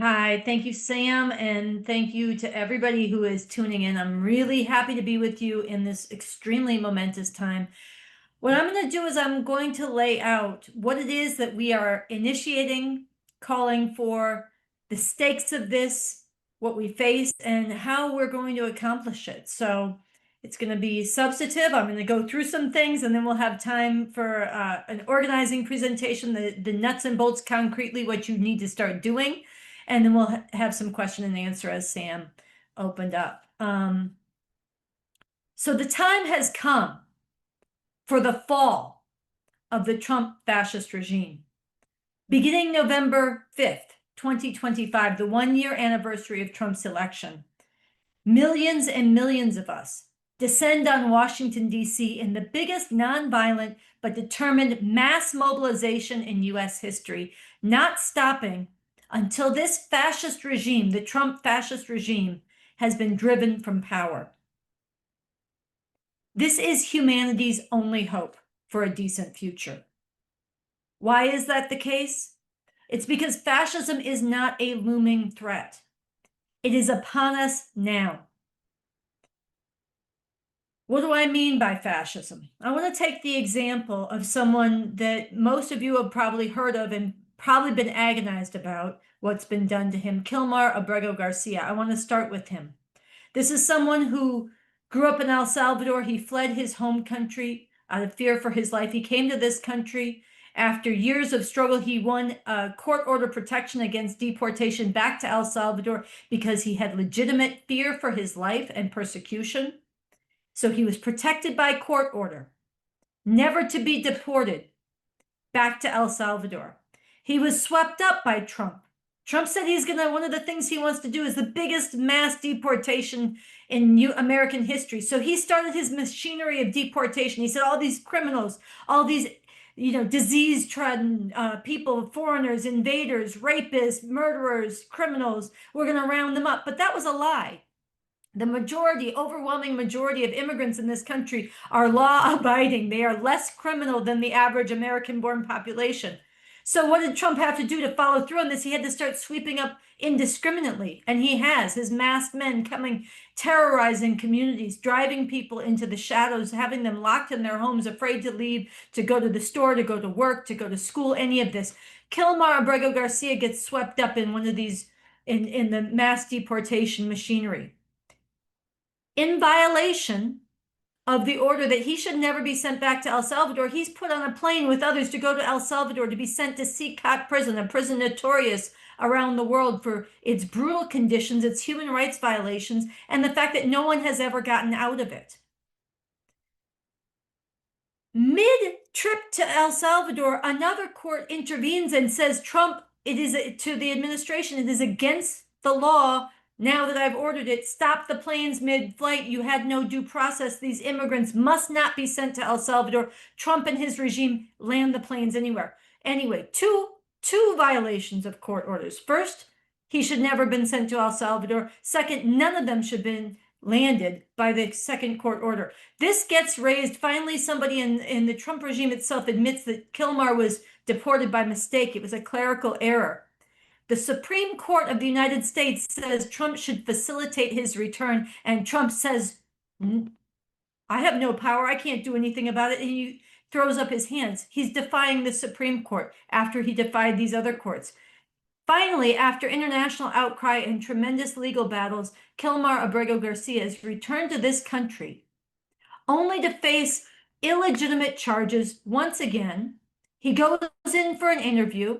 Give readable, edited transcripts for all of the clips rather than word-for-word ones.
Hi, thank you, Sam, and thank you to everybody who is tuning in. I'm really happy to be with you in this extremely momentous time. What I'm going to do is I'm going to lay out what it is that we are initiating, calling for, the stakes of this, what we face, and how we're going to accomplish it. So it's going to be substantive. I'm going to go through some things, and then we'll have time for an organizing presentation, the nuts and bolts, concretely what you need to start doing. And then we'll have some question and answer as Sam opened up. So the time has come for the fall of the Trump fascist regime. Beginning November 5th, 2025, the 1 year anniversary of Trump's election, millions and millions of us descend on Washington, D.C. in the biggest nonviolent but determined mass mobilization in U.S. history, not stopping until this fascist regime, the Trump fascist regime, has been driven from power. This is humanity's only hope for a decent future. Why is that the case? It's because fascism is not a looming threat. It is upon us now. What do I mean by fascism? I want to take the example of someone that most of you have probably heard of and probably been agonized about what's been done to him, Kilmar Abrego Garcia. I want to start with him. This is someone who grew up in El Salvador. He fled his home country out of fear for his life. He came to this country. After years of struggle, he won a court order protection against deportation back to El Salvador because he had legitimate fear for his life and persecution. So he was protected by court order, never to be deported back to El Salvador. He was swept up by Trump. Trump said one of the things he wants to do is the biggest mass deportation in American history. So he started his machinery of deportation. He said all these criminals, all these, disease-trodden people, foreigners, invaders, rapists, murderers, criminals, we're going to round them up. But that was a lie. The majority, overwhelming majority of immigrants in this country are law-abiding. They are less criminal than the average American-born population. So what did Trump have to do to follow through on this? He had to start sweeping up indiscriminately, and he has. His masked men coming, terrorizing communities, driving people into the shadows, having them locked in their homes, afraid to leave, to go to the store, to go to work, to go to school, any of this. Kilmar Abrego Garcia gets swept up in one of these, in the mass deportation machinery, in violation of the order that he should never be sent back to El Salvador. He's put on a plane with others to go to El Salvador to be sent to CCOT prison, a prison notorious around the world for its brutal conditions, its human rights violations, and the fact that no one has ever gotten out of it. Mid-trip to El Salvador, another court intervenes and says, Trump, it is to the administration, it is against the law. Now that I've ordered it, stop the planes mid-flight. You had no due process. These immigrants must not be sent to El Salvador. Trump and his regime land the planes anywhere. Anyway, two violations of court orders. First, he should never have been sent to El Salvador. Second, none of them should have been landed by the second court order. This gets raised. Finally, somebody in the Trump regime itself admits that Kilmar was deported by mistake. It was a clerical error. The Supreme Court of the United States says Trump should facilitate his return, and Trump says, I have no power. I can't do anything about it. And he throws up his hands. He's defying the Supreme Court after he defied these other courts. Finally, after international outcry and tremendous legal battles, Kilmar Abrego Garcia is returned to this country only to face illegitimate charges once again. He goes in for an interview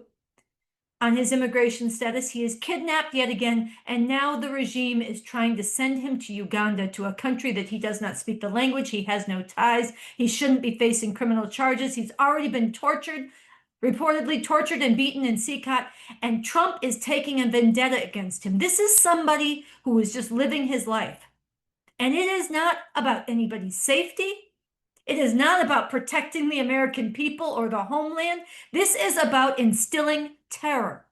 on his immigration status. He is kidnapped yet again, and now the regime is trying to send him to Uganda, to a country that he does not speak the language. He has no ties. He shouldn't be facing criminal charges. He's already been tortured, reportedly tortured and beaten in CCOT, and Trump is taking a vendetta against him. This is somebody who is just living his life. And it is not about anybody's safety. It is not about protecting the American people or the homeland. This is about instilling terror.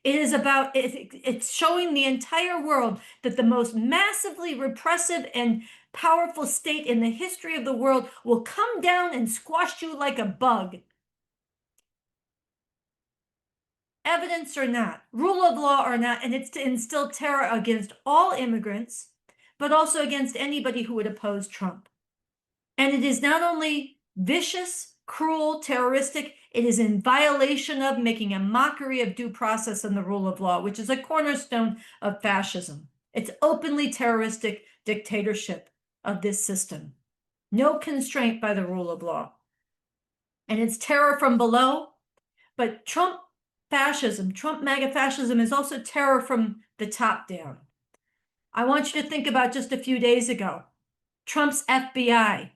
It is about, it's showing the entire world that the most massively repressive and powerful state in the history of the world will come down and squash you like a bug. evidence or not, rule of law or not, and it's to instill terror against all immigrants, but also against anybody who would oppose Trump. And it is not only vicious, cruel, terroristic, it is in violation of, making a mockery of due process and the rule of law, which is a cornerstone of fascism. It's openly terroristic dictatorship of this system. No constraint by the rule of law. And it's terror from below. But Trump fascism, Trump MAGA fascism, is also terror from the top down. I want you to think about just a few days ago. Trump's FBI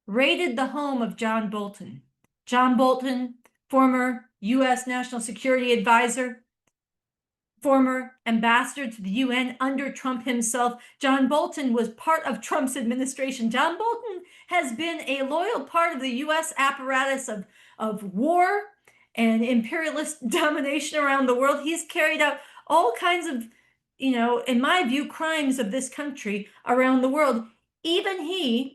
raided the home of John Bolton. John Bolton, former U.S. National Security Advisor, former ambassador to the UN under Trump himself. John Bolton was part of Trump's administration. John Bolton has been a loyal part of the U.S. apparatus of war and imperialist domination around the world. He's carried out all kinds of, in my view, crimes of this country around the world. Even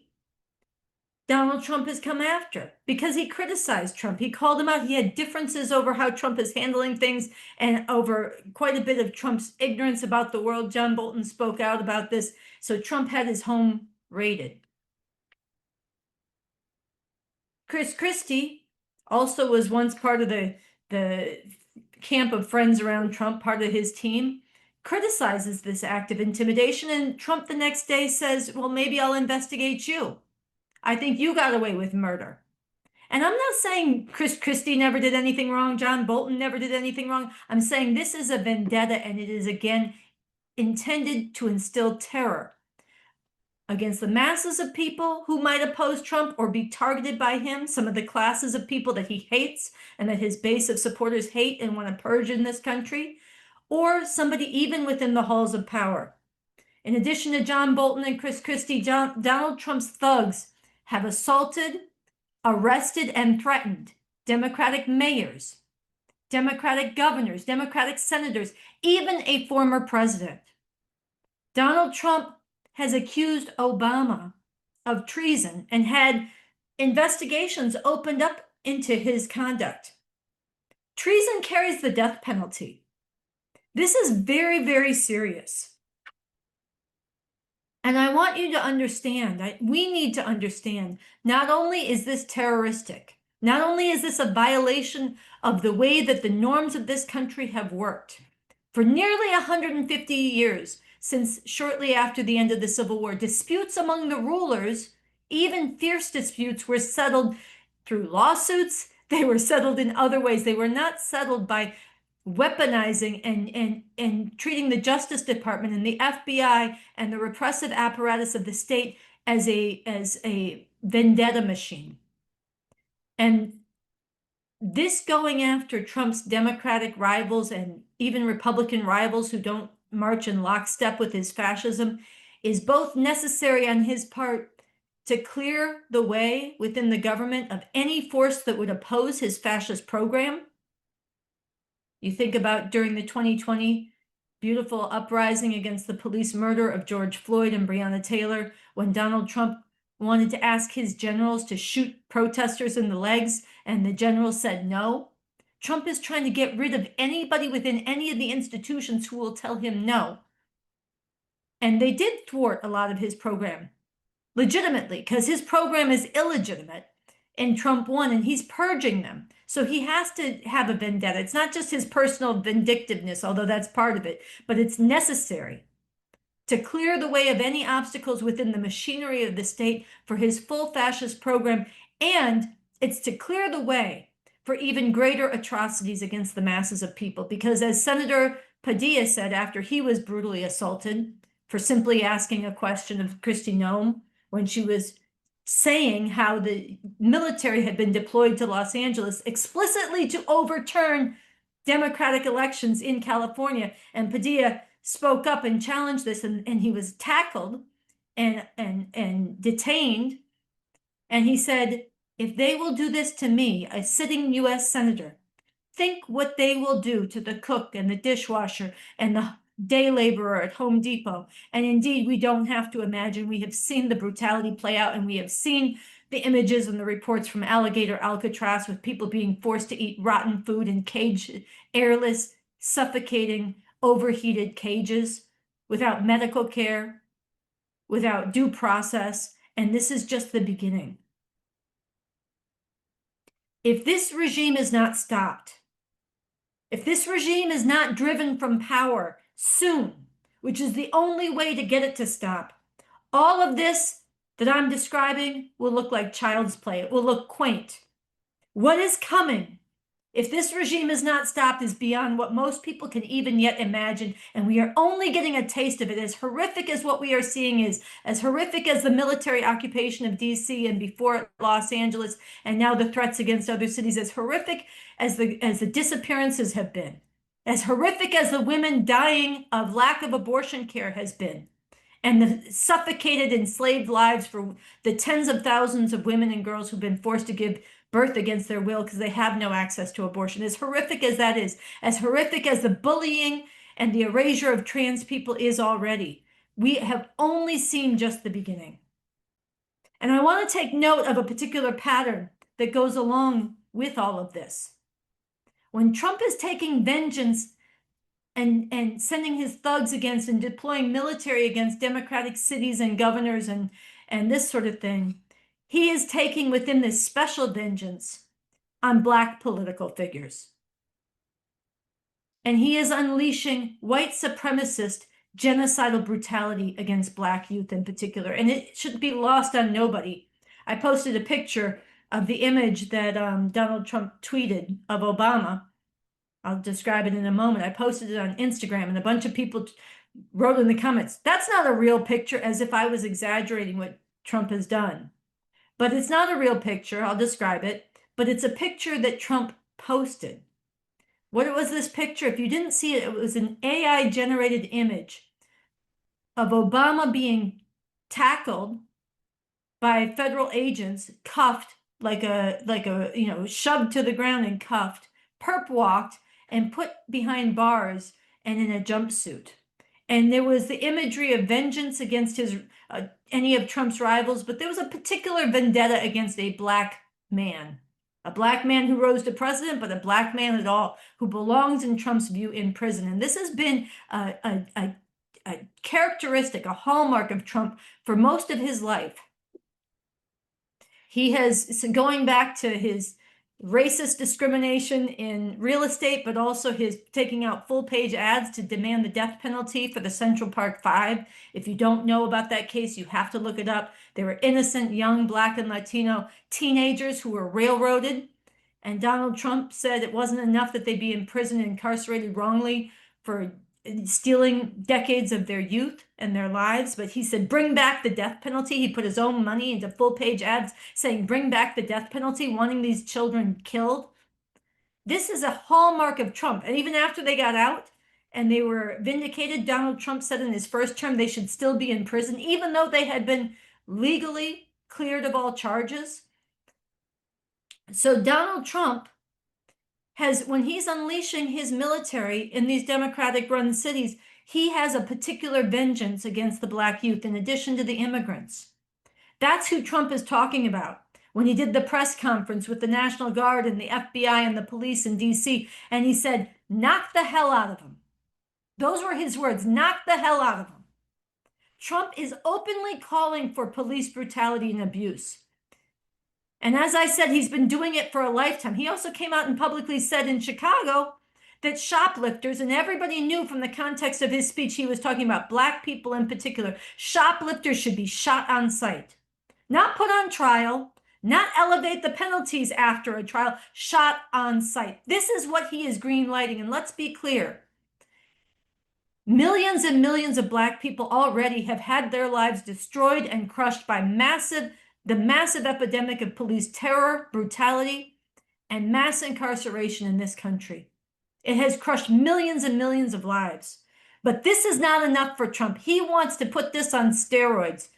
Donald Trump has come after because he criticized Trump. He called him out. He had differences over how Trump is handling things and over quite a bit of Trump's ignorance about the world. John Bolton spoke out about this. So Trump had his home raided. Chris Christie also was once part of the camp of friends around Trump, part of his team, criticizes this act of intimidation. And Trump the next day says, well, maybe I'll investigate you. I think you got away with murder. And I'm not saying Chris Christie never did anything wrong. John Bolton never did anything wrong. I'm saying this is a vendetta, and it is, again, intended to instill terror against the masses of people who might oppose Trump or be targeted by him, some of the classes of people that he hates and that his base of supporters hate and want to purge in this country, or somebody even within the halls of power. In addition to John Bolton and Chris Christie, Donald Trump's thugs have assaulted, arrested, and threatened Democratic mayors, Democratic governors, Democratic senators, even a former president. Donald Trump has accused Obama of treason and had investigations opened up into his conduct. Treason carries the death penalty. This is very, very serious. And I want you to understand, we need to understand, not only is this terroristic, not only is this a violation of the way that the norms of this country have worked for nearly 150 years, since shortly after the end of the Civil War, disputes among the rulers, even fierce disputes, were settled through lawsuits. They were settled in other ways. They were not settled by weaponizing and treating the Justice Department and the FBI and the repressive apparatus of the state as a vendetta machine. And this going after Trump's Democratic rivals and even Republican rivals who don't march in lockstep with his fascism is both necessary on his part to clear the way within the government of any force that would oppose his fascist program. You think about during the 2020 beautiful uprising against the police murder of George Floyd and Breonna Taylor, when Donald Trump wanted to ask his generals to shoot protesters in the legs, and the generals said no. Trump is trying to get rid of anybody within any of the institutions who will tell him no. And they did thwart a lot of his program, legitimately, because his program is illegitimate, and Trump won, and he's purging them. So he has to have a vendetta. It's not just his personal vindictiveness, although that's part of it, but it's necessary to clear the way of any obstacles within the machinery of the state for his full fascist program. And it's to clear the way for even greater atrocities against the masses of people. Because as Senator Padilla said after he was brutally assaulted for simply asking a question of Kristi Noem, when she was saying how the military had been deployed to Los Angeles explicitly to overturn Democratic elections in California. And Padilla spoke up and challenged this, and he was tackled and detained. And he said, if they will do this to me, a sitting US senator, think what they will do to the cook and the dishwasher and the day laborer at Home Depot. And indeed, we don't have to imagine. We have seen the brutality play out, and we have seen the images and the reports from Alligator Alcatraz with people being forced to eat rotten food in caged, airless, suffocating, overheated cages without medical care, without due process. And this is just the beginning. If this regime is not stopped, if this regime is not driven from power soon, which is the only way to get it to stop, all of this that I'm describing will look like child's play. It will look quaint. What is coming, if this regime is not stopped, is beyond what most people can even yet imagine, and we are only getting a taste of it. As horrific as what we are seeing is, as horrific as the military occupation of DC and before Los Angeles, and now the threats against other cities, as horrific as the disappearances have been, as horrific as the women dying of lack of abortion care has been, and the suffocated, enslaved lives for the tens of thousands of women and girls who've been forced to give birth against their will because they have no access to abortion. As horrific as that is, as horrific as the bullying and the erasure of trans people is already, we have only seen just the beginning. And I want to take note of a particular pattern that goes along with all of this. When Trump is taking vengeance and sending his thugs against and deploying military against democratic cities and governors and this sort of thing, he is taking within this special vengeance on Black political figures. And he is unleashing white supremacist genocidal brutality against Black youth in particular. And it should be lost on nobody. I posted a picture of the image that Donald Trump tweeted of Obama. I'll describe it in a moment. I posted it on Instagram, and a bunch of people wrote in the comments, "That's not a real picture," as if I was exaggerating what Trump has done. But it's not a real picture. I'll describe it. But it's a picture that Trump posted. What was this picture? If you didn't see it, it was an AI-generated image of Obama being tackled by federal agents, cuffed like a shoved to the ground and cuffed, perp walked and put behind bars and in a jumpsuit. And there was the imagery of vengeance against any of Trump's rivals, but there was a particular vendetta against a Black man who rose to president, but a Black man at all, who belongs in Trump's view in prison. And this has been a characteristic, a hallmark of Trump for most of his life. He has, going back to his racist discrimination in real estate, but also his taking out full-page ads to demand the death penalty for the Central Park Five. If you don't know about that case, you have to look it up. There were innocent young Black and Latino teenagers who were railroaded, and Donald Trump said it wasn't enough that they be in prison and incarcerated wrongly for stealing decades of their youth and their lives, but he said, bring back the death penalty. He put his own money into full-page ads saying, bring back the death penalty, wanting these children killed. This is a hallmark of Trump. And even after they got out and they were vindicated, Donald Trump said in his first term they should still be in prison, even though they had been legally cleared of all charges. So Donald Trump has, when he's unleashing his military in these Democratic-run cities, he has a particular vengeance against the Black youth in addition to the immigrants. That's who Trump is talking about when he did the press conference with the National Guard and the FBI and the police in DC, and he said, knock the hell out of them. Those were his words, knock the hell out of them. Trump is openly calling for police brutality and abuse. And as I said, he's been doing it for a lifetime. He also came out and publicly said in Chicago that shoplifters, and everybody knew from the context of his speech, he was talking about Black people in particular, shoplifters should be shot on sight. Not put on trial, not elevate the penalties after a trial, shot on sight. This is what he is greenlighting. And let's be clear. Millions and millions of Black people already have had their lives destroyed and crushed by the massive epidemic of police terror, brutality, and mass incarceration in this country. It has crushed millions and millions of lives. But this is not enough for Trump. He wants to put this on steroids.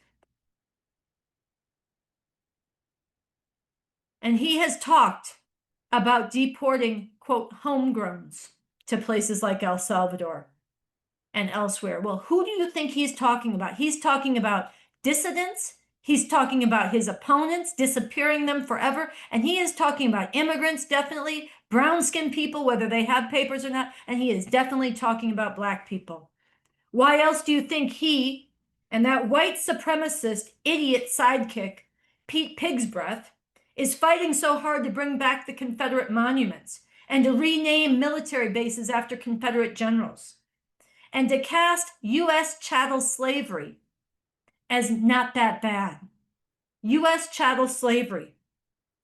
And he has talked about deporting, quote, homegrowns to places like El Salvador and elsewhere. Well, who do you think he's talking about? He's talking about dissidents He's talking about his opponents, disappearing them forever. And he is talking about immigrants, definitely, brown-skinned people, whether they have papers or not. And he is definitely talking about black people. Why else do you think he and that white supremacist idiot sidekick, Pete Pigsbreath, is fighting so hard to bring back the Confederate monuments and to rename military bases after Confederate generals and to cast U.S. chattel slavery as not that bad? U.S. chattel slavery,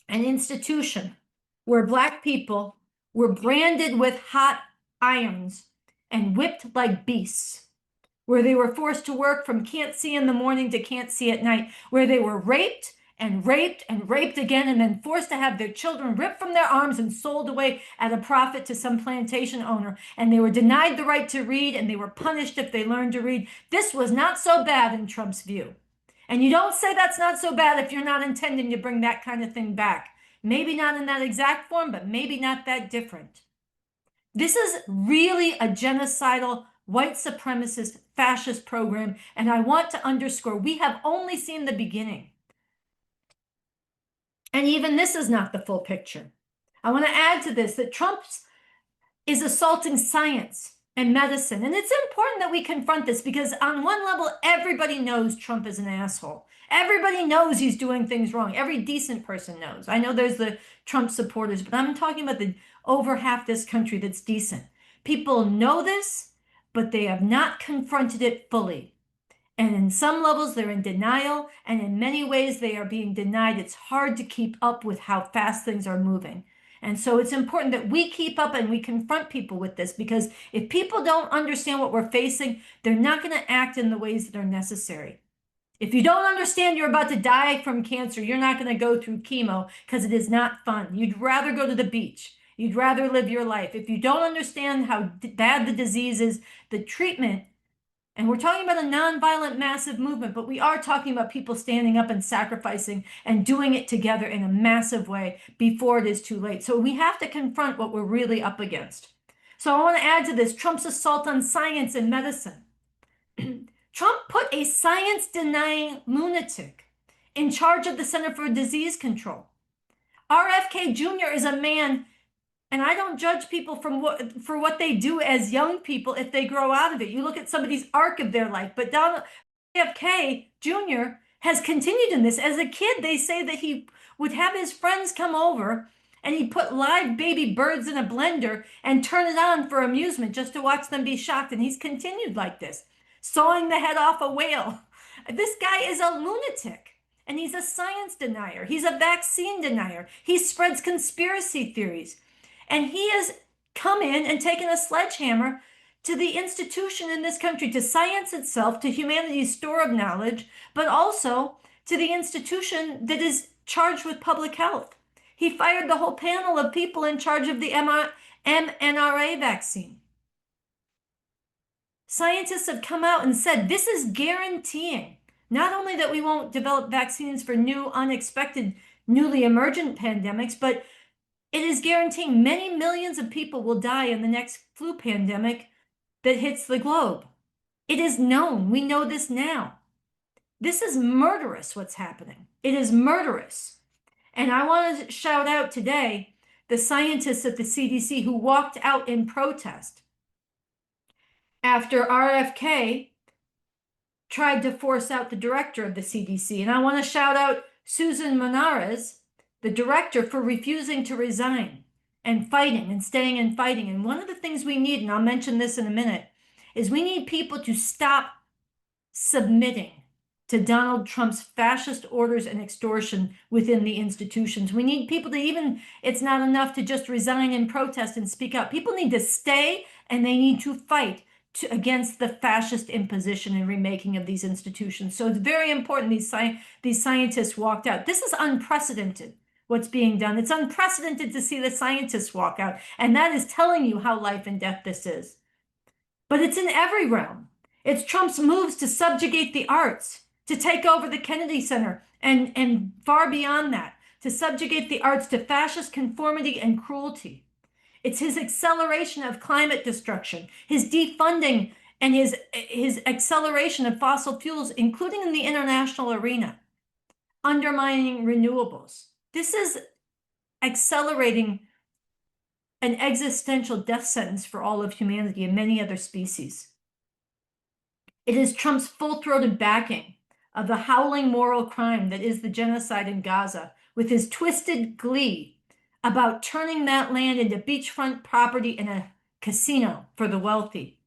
an institution where black people were branded with hot irons and whipped like beasts, where they were forced to work from can't see in the morning to can't see at night, where they were raped and raped and raped again, and then forced to have their children ripped from their arms and sold away at a profit to some plantation owner. And they were denied the right to read, and they were punished if they learned to read. This was not so bad in Trump's view. And you don't say that's not so bad if you're not intending to bring that kind of thing back. Maybe not in that exact form, but maybe not that different. This is really a genocidal, white supremacist, fascist program. And I want to underscore, we have only seen the beginning. And even this is not the full picture. I want to add to this that Trump is assaulting science and medicine. And it's important that we confront this because on one level, everybody knows Trump is an asshole. Everybody knows he's doing things wrong. Every decent person knows. I know there's the Trump supporters, but I'm talking about the over half this country that's decent. People know this, but they have not confronted it fully. And in some levels, they're in denial. And in many ways, they are being denied. It's hard to keep up with how fast things are moving. And so it's important that we keep up and we confront people with this, because if people don't understand what we're facing, they're not going to act in the ways that are necessary. If you don't understand you're about to die from cancer, you're not going to go through chemo because it is not fun. You'd rather go to the beach. You'd rather live your life. If you don't understand how bad the disease is, the treatment, and we're talking about a nonviolent massive movement, but we are talking about people standing up and sacrificing and doing it together in a massive way before it is too late. So we have to confront what we're really up against. So I want to add to this Trump's assault on science and medicine. Trump put a science-denying lunatic in charge of the Center for Disease Control. RFK Jr. is a man, and I don't judge people for what they do as young people if they grow out of it. You look at somebody's arc of their life, but RFK Jr. has continued in this. As a kid, they say that he would have his friends come over and he'd put live baby birds in a blender and turn it on for amusement just to watch them be shocked. And he's continued like this, sawing the head off a whale. This guy is a lunatic. And he's a science denier. He's a vaccine denier. He spreads conspiracy theories. And he has come in and taken a sledgehammer to the institution in this country, to science itself, to humanity's store of knowledge, but also to the institution that is charged with public health. He fired the whole panel of people in charge of the mRNA vaccine. Scientists have come out and said this is guaranteeing not only that we won't develop vaccines for new, unexpected, newly emergent pandemics, but it is guaranteeing many millions of people will die in the next flu pandemic that hits the globe. It is known. We know this now. This is murderous, what's happening. It is murderous. And I want to shout out today the scientists at the CDC who walked out in protest after RFK tried to force out the director of the CDC. And I want to shout out Susan Monarez, the director, for refusing to resign and fighting and staying and fighting. And one of the things we need, and I'll mention this in a minute, is we need people to stop submitting to Donald Trump's fascist orders and extortion within the institutions. We need people to even, it's not enough to just resign and protest and speak out. People need to stay and they need to fight against the fascist imposition and remaking of these institutions. So it's very important these scientists walked out. This is unprecedented, what's being done. It's unprecedented to see the scientists walk out. And that is telling you how life and death this is. But it's in every realm. It's Trump's moves to subjugate the arts, to take over the Kennedy Center, and far beyond that, to subjugate the arts to fascist conformity and cruelty. It's his acceleration of climate destruction, his defunding, and his acceleration of fossil fuels, including in the international arena. undermining renewables. This is accelerating an existential death sentence for all of humanity and many other species. It is Trump's full-throated backing of the howling moral crime that is the genocide in Gaza, with his twisted glee about turning that land into beachfront property and a casino for the wealthy.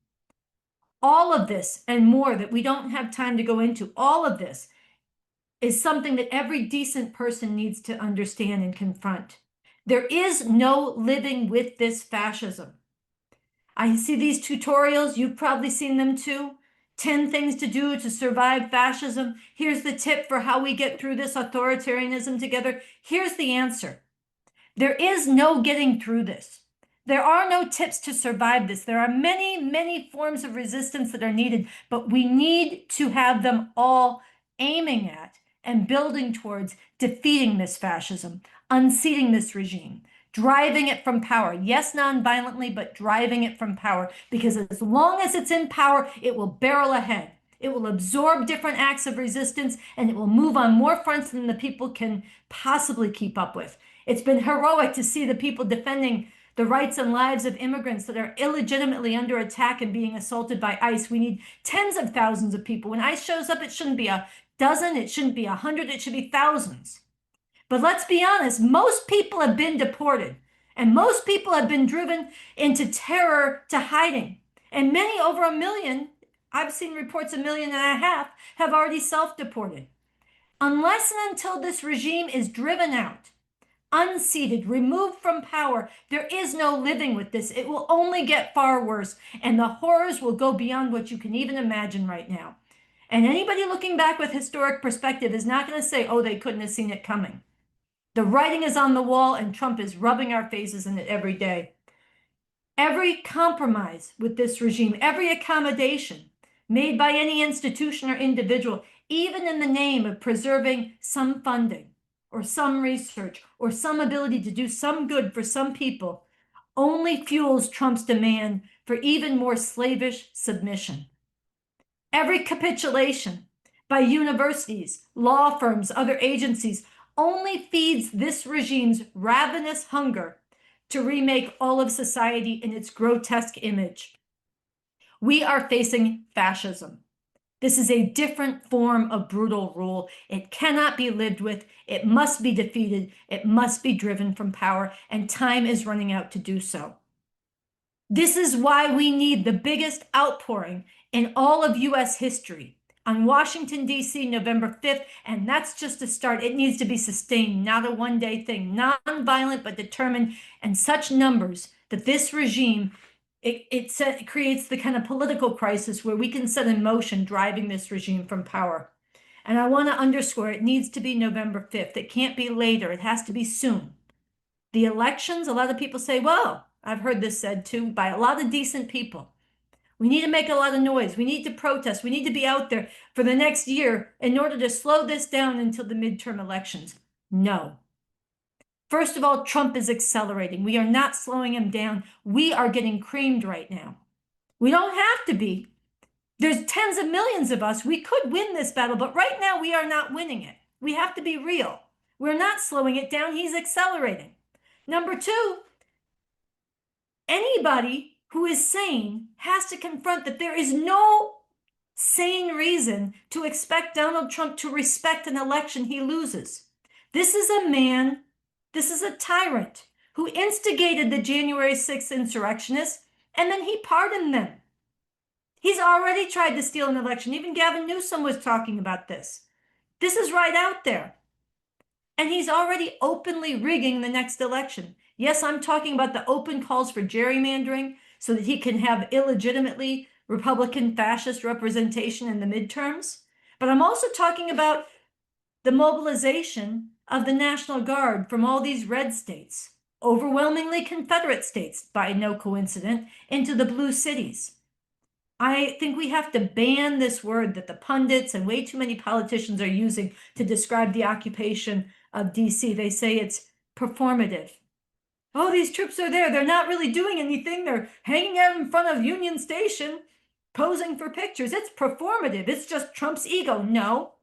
All of this and more that we don't have time to go into, all of this is something that every decent person needs to understand and confront. There is no living with this fascism. I see these tutorials, you've probably seen them too. 10 things to do to survive fascism. Here's the tip for how we get through this authoritarianism together. Here's the answer. There is no getting through this. There are no tips to survive this. There are many, many forms of resistance that are needed, but we need to have them all aiming at and building towards defeating this fascism, unseating this regime, driving it from power. Yes, non-violently, but driving it from power, because as long as it's in power, it will barrel ahead. It will absorb different acts of resistance, and it will move on more fronts than the people can possibly keep up with. It's been heroic to see the people defending the rights and lives of immigrants that are illegitimately under attack and being assaulted by ICE. We need tens of thousands of people. When ICE shows up, it shouldn't be a dozen, it shouldn't be 100, it should be thousands. But let's be honest, most people have been deported, and most people have been driven into terror to hiding. And many, over 1 million, I've seen reports 1.5 million, have already self-deported. Unless and until this regime is driven out, unseated, removed from power, there is no living with this. It will only get far worse, and the horrors will go beyond what you can even imagine right now. And anybody looking back with historic perspective is not going to say, oh, they couldn't have seen it coming. The writing is on the wall, and Trump is rubbing our faces in it every day. Every compromise with this regime, every accommodation made by any institution or individual, even in the name of preserving some funding or some research or some ability to do some good for some people, only fuels Trump's demand for even more slavish submission. Every capitulation by universities, law firms, other agencies only feeds this regime's ravenous hunger to remake all of society in its grotesque image. We are facing fascism. This is a different form of brutal rule. It cannot be lived with. It must be defeated. It must be driven from power, and time is running out to do so. This is why we need the biggest outpouring in all of US history on Washington, D.C., November 5th, and that's just a start. It needs to be sustained, not a one-day thing, non-violent but determined, and such numbers that this regime, it creates the kind of political crisis where we can set in motion driving this regime from power. And I want to underscore, it needs to be November 5th. It can't be later. It has to be soon. The elections, a lot of people say, well, I've heard this said too by a lot of decent people. We need to make a lot of noise. We need to protest. We need to be out there for the next year in order to slow this down until the midterm elections. No. First of all, Trump is accelerating. We are not slowing him down. We are getting creamed right now. We don't have to be. There's tens of millions of us. We could win this battle, but right now we are not winning it. We have to be real. We're not slowing it down. He's accelerating. Number two, anybody who is sane has to confront that there is no sane reason to expect Donald Trump to respect an election he loses. This is a man, this is a tyrant who instigated the January 6th insurrectionists, and then he pardoned them. He's already tried to steal an election. Even Gavin Newsom was talking about this. This is right out there. And he's already openly rigging the next election. Yes, I'm talking about the open calls for gerrymandering so that he can have illegitimately Republican fascist representation in the midterms. But I'm also talking about the mobilization of the National Guard from all these red states, overwhelmingly Confederate states by no coincidence, into the blue cities. I think we have to ban this word that the pundits and way too many politicians are using to describe the occupation of DC. They say it's performative. Oh, these troops are there. They're not really doing anything. They're hanging out in front of Union Station, posing for pictures. It's performative. It's just Trump's ego. No,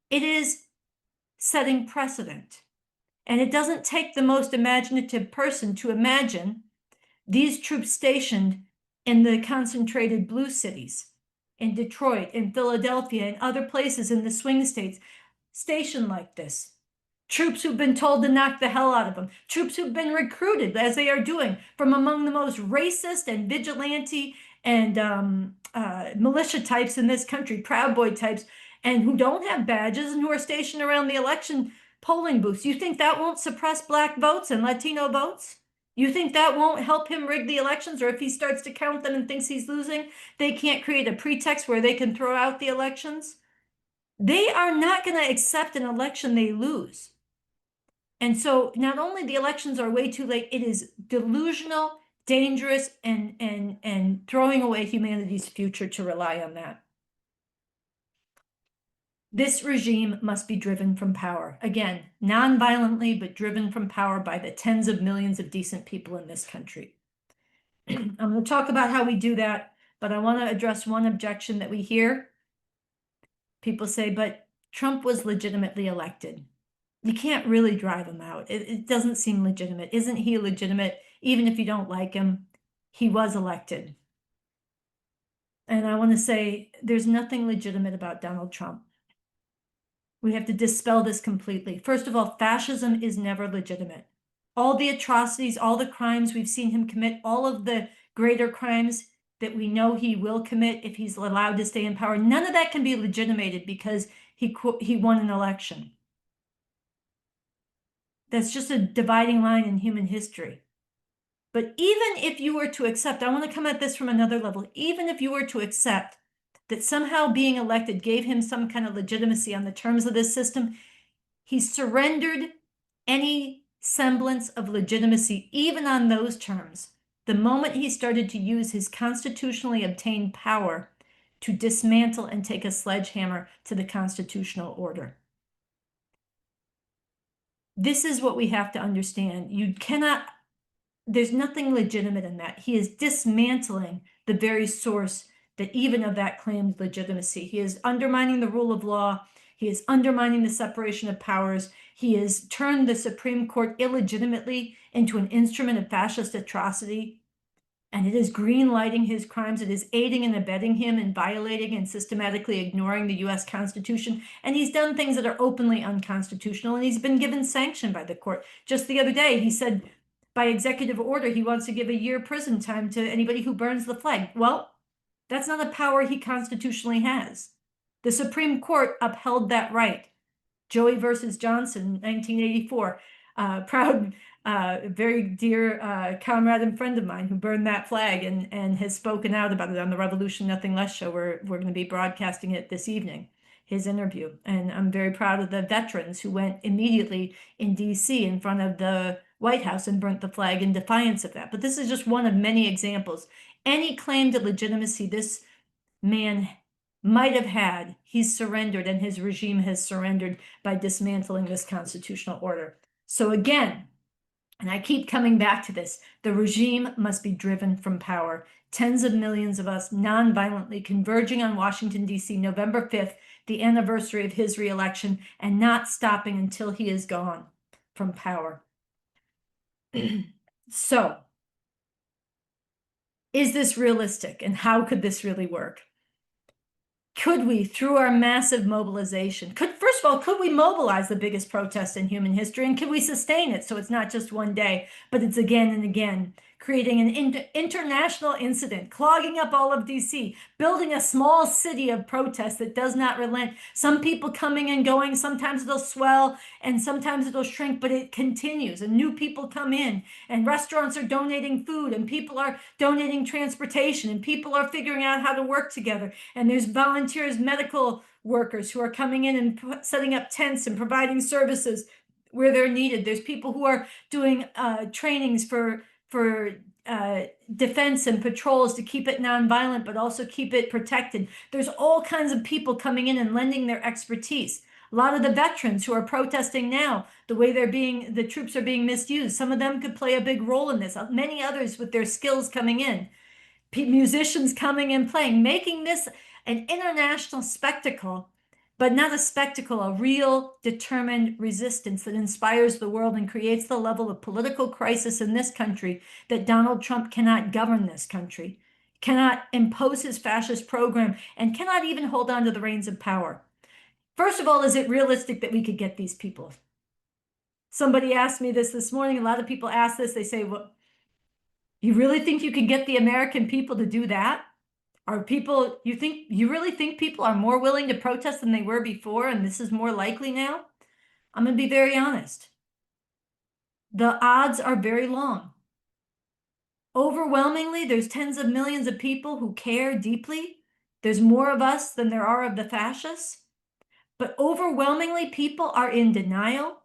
it is setting precedent. And it doesn't take the most imaginative person to imagine these troops stationed in the concentrated blue cities, in Detroit, in Philadelphia, and other places in the swing states, stationed like this. Troops who've been told to knock the hell out of them. Troops who've been recruited, as they are doing, from among the most racist and vigilante and militia types in this country, Proud Boy types, and who don't have badges and who are stationed around the election polling booths. You think that won't suppress Black votes and Latino votes? You think that won't help him rig the elections? Or if he starts to count them and thinks he's losing, they can't create a pretext where they can throw out the elections? They are not going to accept an election they lose. And so not only the elections are way too late, it is delusional, dangerous, and throwing away humanity's future to rely on that. This regime must be driven from power. Again, non-violently, but driven from power by the tens of millions of decent people in this country. I'm going to talk about how we do that, but I want to address one objection that we hear. People say, but Trump was legitimately elected. You can't really drive him out. It doesn't seem legitimate. Isn't he legitimate? Even if you don't like him, he was elected. And I want to say there's nothing legitimate about Donald Trump. We have to dispel this completely. First of all, fascism is never legitimate. All the atrocities, all the crimes we've seen him commit, all of the greater crimes that we know he will commit if he's allowed to stay in power, none of that can be legitimated because he won an election. That's just a dividing line in human history. But even if you were to accept, I want to come at this from another level, even if you were to accept that somehow being elected gave him some kind of legitimacy on the terms of this system, he surrendered any semblance of legitimacy, even on those terms, the moment he started to use his constitutionally obtained power to dismantle and take a sledgehammer to the constitutional order. This is what we have to understand. You cannot, there's nothing legitimate in that. He is dismantling the very source that even of that claimed legitimacy. He is undermining the rule of law. He is undermining the separation of powers. He has turned the Supreme Court illegitimately into an instrument of fascist atrocity. And it is green lighting his crimes. It is aiding and abetting him in violating and systematically ignoring the US Constitution. And he's done things that are openly unconstitutional, and he's been given sanction by the court. Just the other day, he said by executive order, he wants to give a year prison time to anybody who burns the flag. Well, that's not a power he constitutionally has. The Supreme Court upheld that right. Joey versus Johnson, 1984. Proud, very dear comrade and friend of mine who burned that flag and has spoken out about it on the Revolution Nothing Less show. We're going to be broadcasting it this evening, his interview. And I'm very proud of the veterans who went immediately in DC in front of the White House and burnt the flag in defiance of that. But this is just one of many examples. Any claim to legitimacy this man might have had, he's surrendered, and his regime has surrendered by dismantling this constitutional order. So again, and I keep coming back to this, the regime must be driven from power. Tens of millions of us non-violently converging on Washington, D.C., November 5th, the anniversary of his re-election, and not stopping until he is gone from power. So, is this realistic, and how could this really work? Could we, through our massive mobilization, first of all, could we mobilize the biggest protest in human history, and can we sustain it so it's not just one day, but it's again and again, creating an international incident, clogging up all of DC, building a small city of protest that does not relent. Some people coming and going, sometimes it'll swell and sometimes it'll shrink, but it continues, and new people come in, and restaurants are donating food, and people are donating transportation, and people are figuring out how to work together, and there's volunteers, medical workers who are coming in and setting up tents and providing services where they're needed. There's people who are doing trainings for defense and patrols to keep it nonviolent, but also keep it protected. There's all kinds of people coming in and lending their expertise. A lot of the veterans who are protesting now, the way the troops are being misused, some of them could play a big role in this. Many others with their skills coming in. Musicians coming and playing, making this an international spectacle but not a spectacle, a real determined resistance that inspires the world and creates the level of political crisis in this country that Donald Trump cannot govern this country, cannot impose his fascist program, and cannot even hold on to the reins of power. First of all, is it realistic that we could get these people? Somebody asked me this morning. A lot of people ask this. They say, well, you really think you can get the American people to do that? Are people, you really think people are more willing to protest than they were before, and this is more likely now? I'm going to be very honest. The odds are very long. Overwhelmingly, there's tens of millions of people who care deeply. There's more of us than there are of the fascists. But overwhelmingly, people are in denial.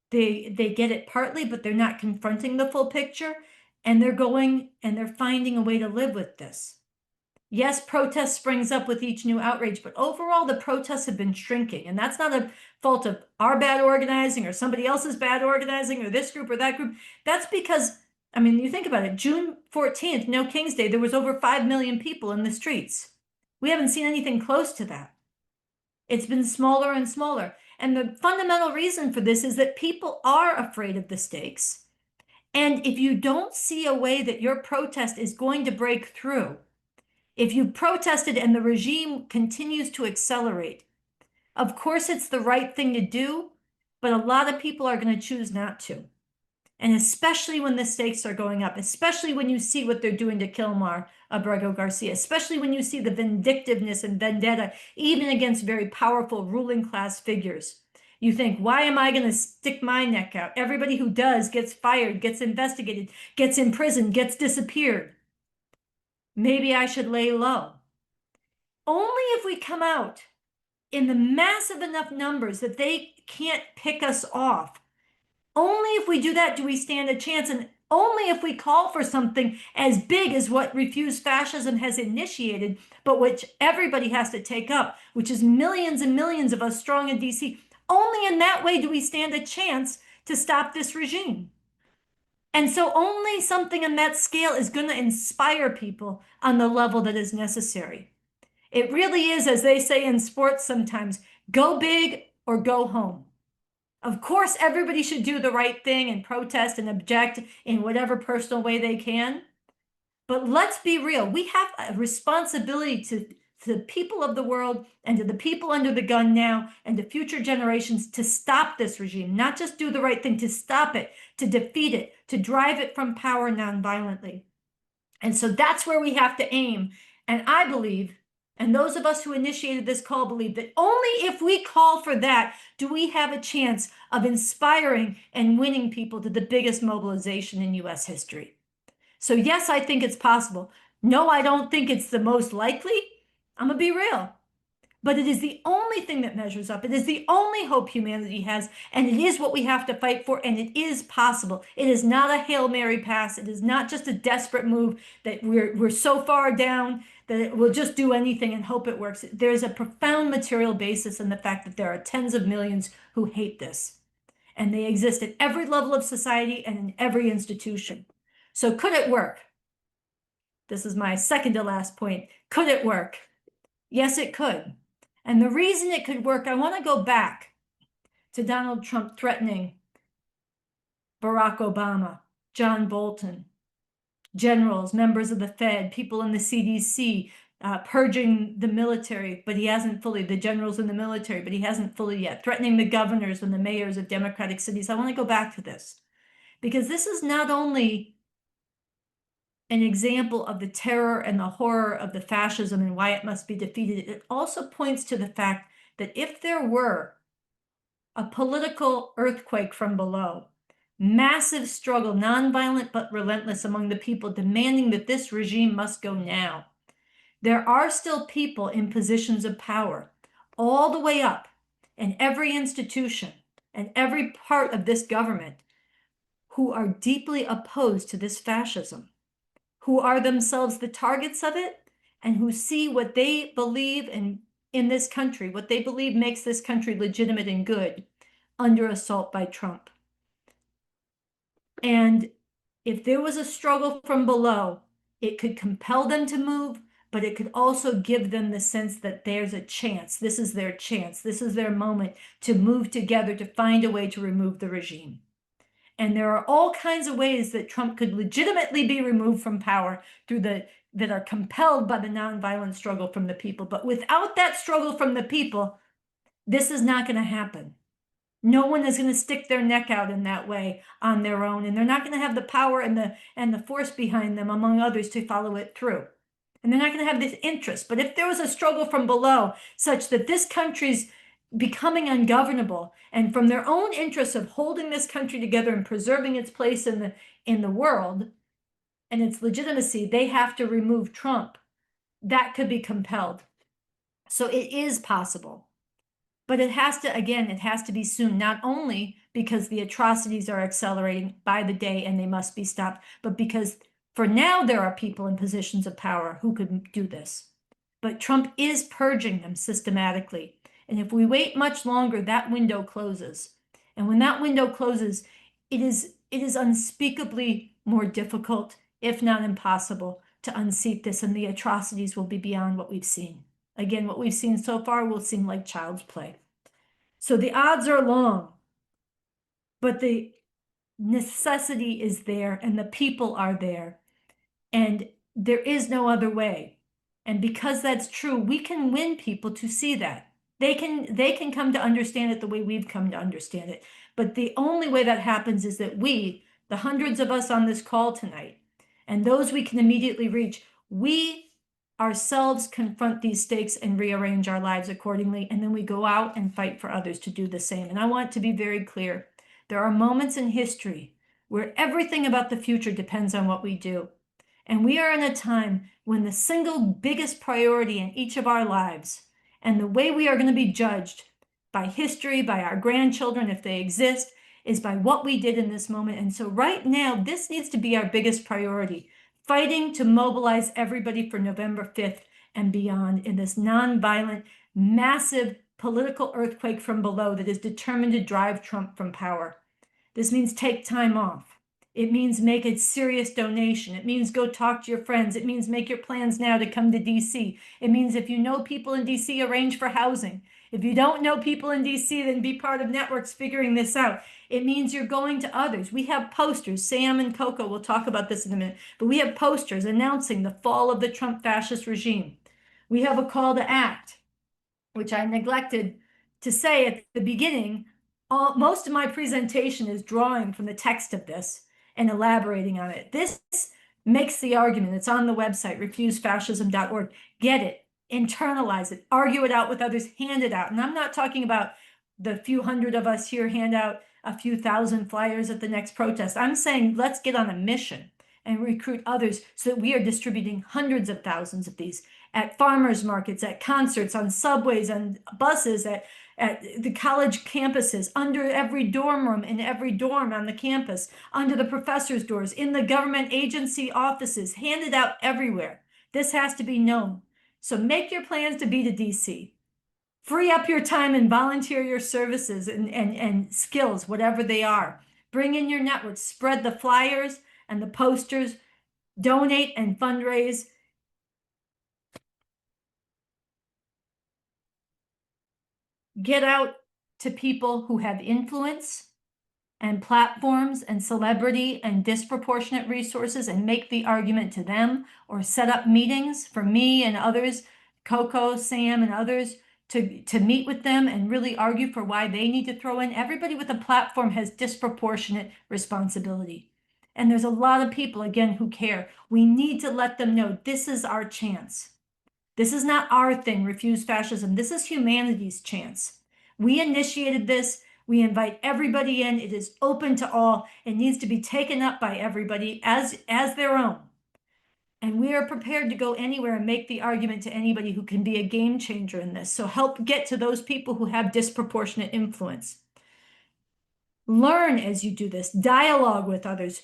They get it partly, but they're not confronting the full picture. And they're going and they're finding a way to live with this. Yes, protest springs up with each new outrage, but overall the protests have been shrinking. And that's not a fault of our bad organizing or somebody else's bad organizing or this group or that group. That's because, I mean, you think about it, June 14th, No King's Day, there was over 5 million people in the streets. We haven't seen anything close to that. It's been smaller and smaller. And the fundamental reason for this is that people are afraid of the stakes. And if you don't see a way that your protest is going to break through, if you protested and the regime continues to accelerate, of course it's the right thing to do, but a lot of people are going to choose not to. And especially when the stakes are going up, especially when you see what they're doing to Kilmar Abrego Garcia, especially when you see the vindictiveness and vendetta, even against very powerful ruling class figures. You think, why am I going to stick my neck out? Everybody who does gets fired, gets investigated, gets imprisoned, gets disappeared. Maybe I should lay low. Only if we come out in the massive enough numbers that they can't pick us off. Only if we do that do we stand a chance, and only if we call for something as big as what Refuse Fascism has initiated, but which everybody has to take up, which is millions and millions of us strong in DC. Only in that way do we stand a chance to stop this regime. And so only something on that scale is going to inspire people on the level that is necessary. It really is, as they say in sports sometimes, go big or go home. Of course, everybody should do the right thing and protest and object in whatever personal way they can. But let's be real. We have a responsibility to the people of the world and to the people under the gun now and to future generations to stop this regime, not just do the right thing, to stop it, to defeat it, to drive it from power nonviolently. And so that's where we have to aim. And I believe, and those of us who initiated this call believe, that only if we call for that do we have a chance of inspiring and winning people to the biggest mobilization in US history. So yes, I think it's possible. No, I don't think it's the most likely. I'm gonna be real. But it is the only thing that measures up. It is the only hope humanity has, and it is what we have to fight for, and it is possible. It is not a Hail Mary pass. It is not just a desperate move that we're so far down that it will just do anything and hope it works. There's a profound material basis in the fact that there are tens of millions who hate this, and they exist at every level of society and in every institution. So could it work? This is my second to last point. Could it work? Yes, it could. And the reason it could work, I want to go back to Donald Trump threatening Barack Obama, John Bolton, generals, members of the Fed, people in the CDC, purging the military, but he hasn't fully, the generals in the military, but he hasn't fully yet, threatening the governors and the mayors of Democratic cities. I want to go back to this because this is not only an example of the terror and the horror of the fascism and why it must be defeated. It also points to the fact that if there were a political earthquake from below, massive struggle, nonviolent but relentless among the people demanding that this regime must go now, there are still people in positions of power all the way up in every institution and every part of this government who are deeply opposed to this fascism, who are themselves the targets of it, and who see what they believe in this country, what they believe makes this country legitimate and good, under assault by Trump. And if there was a struggle from below, it could compel them to move, but it could also give them the sense that there's a chance. This is their chance. This is their moment to move together to find a way to remove the regime. And there are all kinds of ways that Trump could legitimately be removed from power that are compelled by the nonviolent struggle from the people. But without that struggle from the people, this is not going to happen. No one is going to stick their neck out in that way on their own, and they're not going to have the power and the force behind them, among others, to follow it through. And they're not going to have this interest. But if there was a struggle from below such that this country's becoming ungovernable, and from their own interest of holding this country together and preserving its place in the world and its legitimacy, they have to remove Trump, that could be compelled. So it is possible. But it has to be soon, not only because the atrocities are accelerating by the day and they must be stopped, but because for now there are people in positions of power who could do this. But Trump is purging them systematically. And if we wait much longer, that window closes. And when that window closes, it is unspeakably more difficult, if not impossible, to unseat this, and the atrocities will be beyond what we've seen. Again, what we've seen so far will seem like child's play. So the odds are long, but the necessity is there and the people are there, and there is no other way. And because that's true, we can win people to see that. They can come to understand it the way we've come to understand it. But the only way that happens is that we, the hundreds of us on this call tonight, and those we can immediately reach, we ourselves confront these stakes and rearrange our lives accordingly, and then we go out and fight for others to do the same. And I want to be very clear. There are moments in history where everything about the future depends on what we do. And we are in a time when the single biggest priority in each of our lives and the way we are going to be judged by history, by our grandchildren, if they exist, is by what we did in this moment. And so right now, this needs to be our biggest priority. Fighting to mobilize everybody for November 5th and beyond in this nonviolent, massive political earthquake from below that is determined to drive Trump from power. This means take time off. It means make a serious donation. It means go talk to your friends. It means make your plans now to come to DC. It means if you know people in DC, arrange for housing. If you don't know people in DC, then be part of networks figuring this out. It means you're going to others. We have posters. Sam and Coco will talk about this in a minute. But we have posters announcing the fall of the Trump Fascist Regime. We have a call to act, which I neglected to say at the beginning. Most of my presentation is drawing from the text of this and elaborating on it. This makes the argument. It's on the website, refusefascism.org. Get it, internalize it, argue it out with others, hand it out. And I'm not talking about the few hundred of us here hand out a few thousand flyers at the next protest. I'm saying let's get on a mission and recruit others so that we are distributing hundreds of thousands of these at farmers markets, at concerts, on subways, on buses, at the college campuses, under every dorm room, in every dorm on the campus, under the professors' doors, in the government agency offices, handed out everywhere. This has to be known. So make your plans to be to DC. Free up your time and volunteer your services and skills, whatever they are. Bring in your networks, spread the flyers and the posters, donate and fundraise. Get out to people who have influence and platforms and celebrity and disproportionate resources and make the argument to them, or set up meetings for me and others, Coco, Sam, and others, to meet with them and really argue for why they need to throw in. Everybody with a platform has disproportionate responsibility. And there's a lot of people, again, who care. We need to let them know this is our chance. This is not our thing, Refuse Fascism. This is humanity's chance. We initiated this. We invite everybody in. It is open to all. It needs to be taken up by everybody as their own. And we are prepared to go anywhere and make the argument to anybody who can be a game changer in this. So help get to those people who have disproportionate influence. Learn as you do this. Dialogue with others.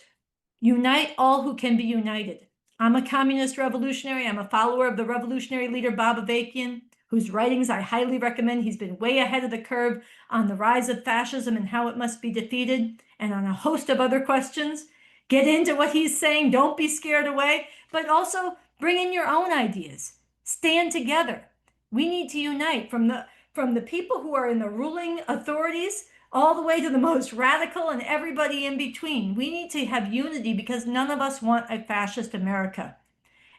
Unite all who can be united. I'm a communist revolutionary. I'm a follower of the revolutionary leader Bob Avakian, whose writings I highly recommend. He's been way ahead of the curve on the rise of fascism and how it must be defeated, and on a host of other questions. Get into what he's saying. Don't be scared away, but also Bring in your own ideas. Stand together. We need to unite from the people who are in the ruling authorities all the way to the most radical and everybody in between. We need to have unity because none of us want a fascist America.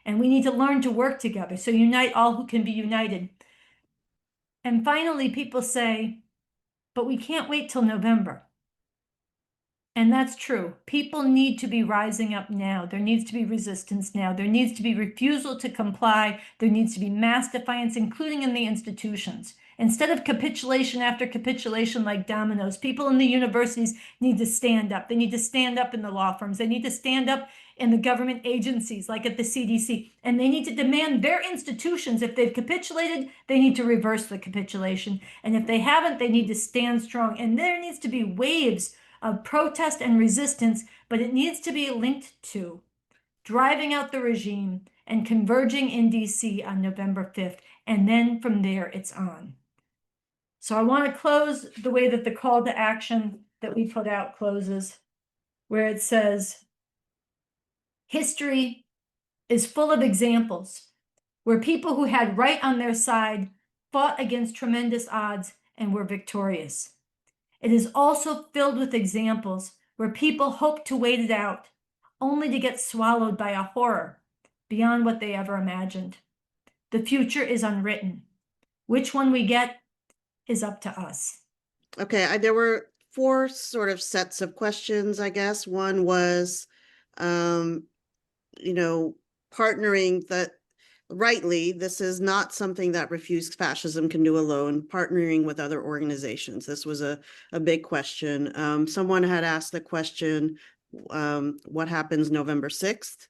And we need to learn to work together. So unite all who can be united. And finally, people say, but we can't wait till November. And that's true. People need to be rising up now. There needs to be resistance now. There needs to be refusal to comply. There needs to be mass defiance, including in the institutions. Instead of capitulation after capitulation like dominoes, people in the universities need to stand up. They need to stand up in the law firms. They need to stand up in the government agencies like at the CDC. And they need to demand their institutions, if they've capitulated, they need to reverse the capitulation. And if they haven't, they need to stand strong. And there needs to be waves of protest and resistance, but it needs to be linked to driving out the regime and converging in DC on November 5th. And then from there, it's on. So I want to close the way that the call to action that we put out closes, where it says, history is full of examples where people who had right on their side fought against tremendous odds and were victorious. It is also filled with examples where people hope to wait it out, only to get swallowed by a horror beyond what they ever imagined. The future is unwritten. Which one we get is up to us. Okay, there were four sort of sets of questions, I guess. One was, partnering that rightly, this is not something that Refuse Fascism can do alone, partnering with other organizations. This was a big question. Someone had asked the question, what happens November 6th?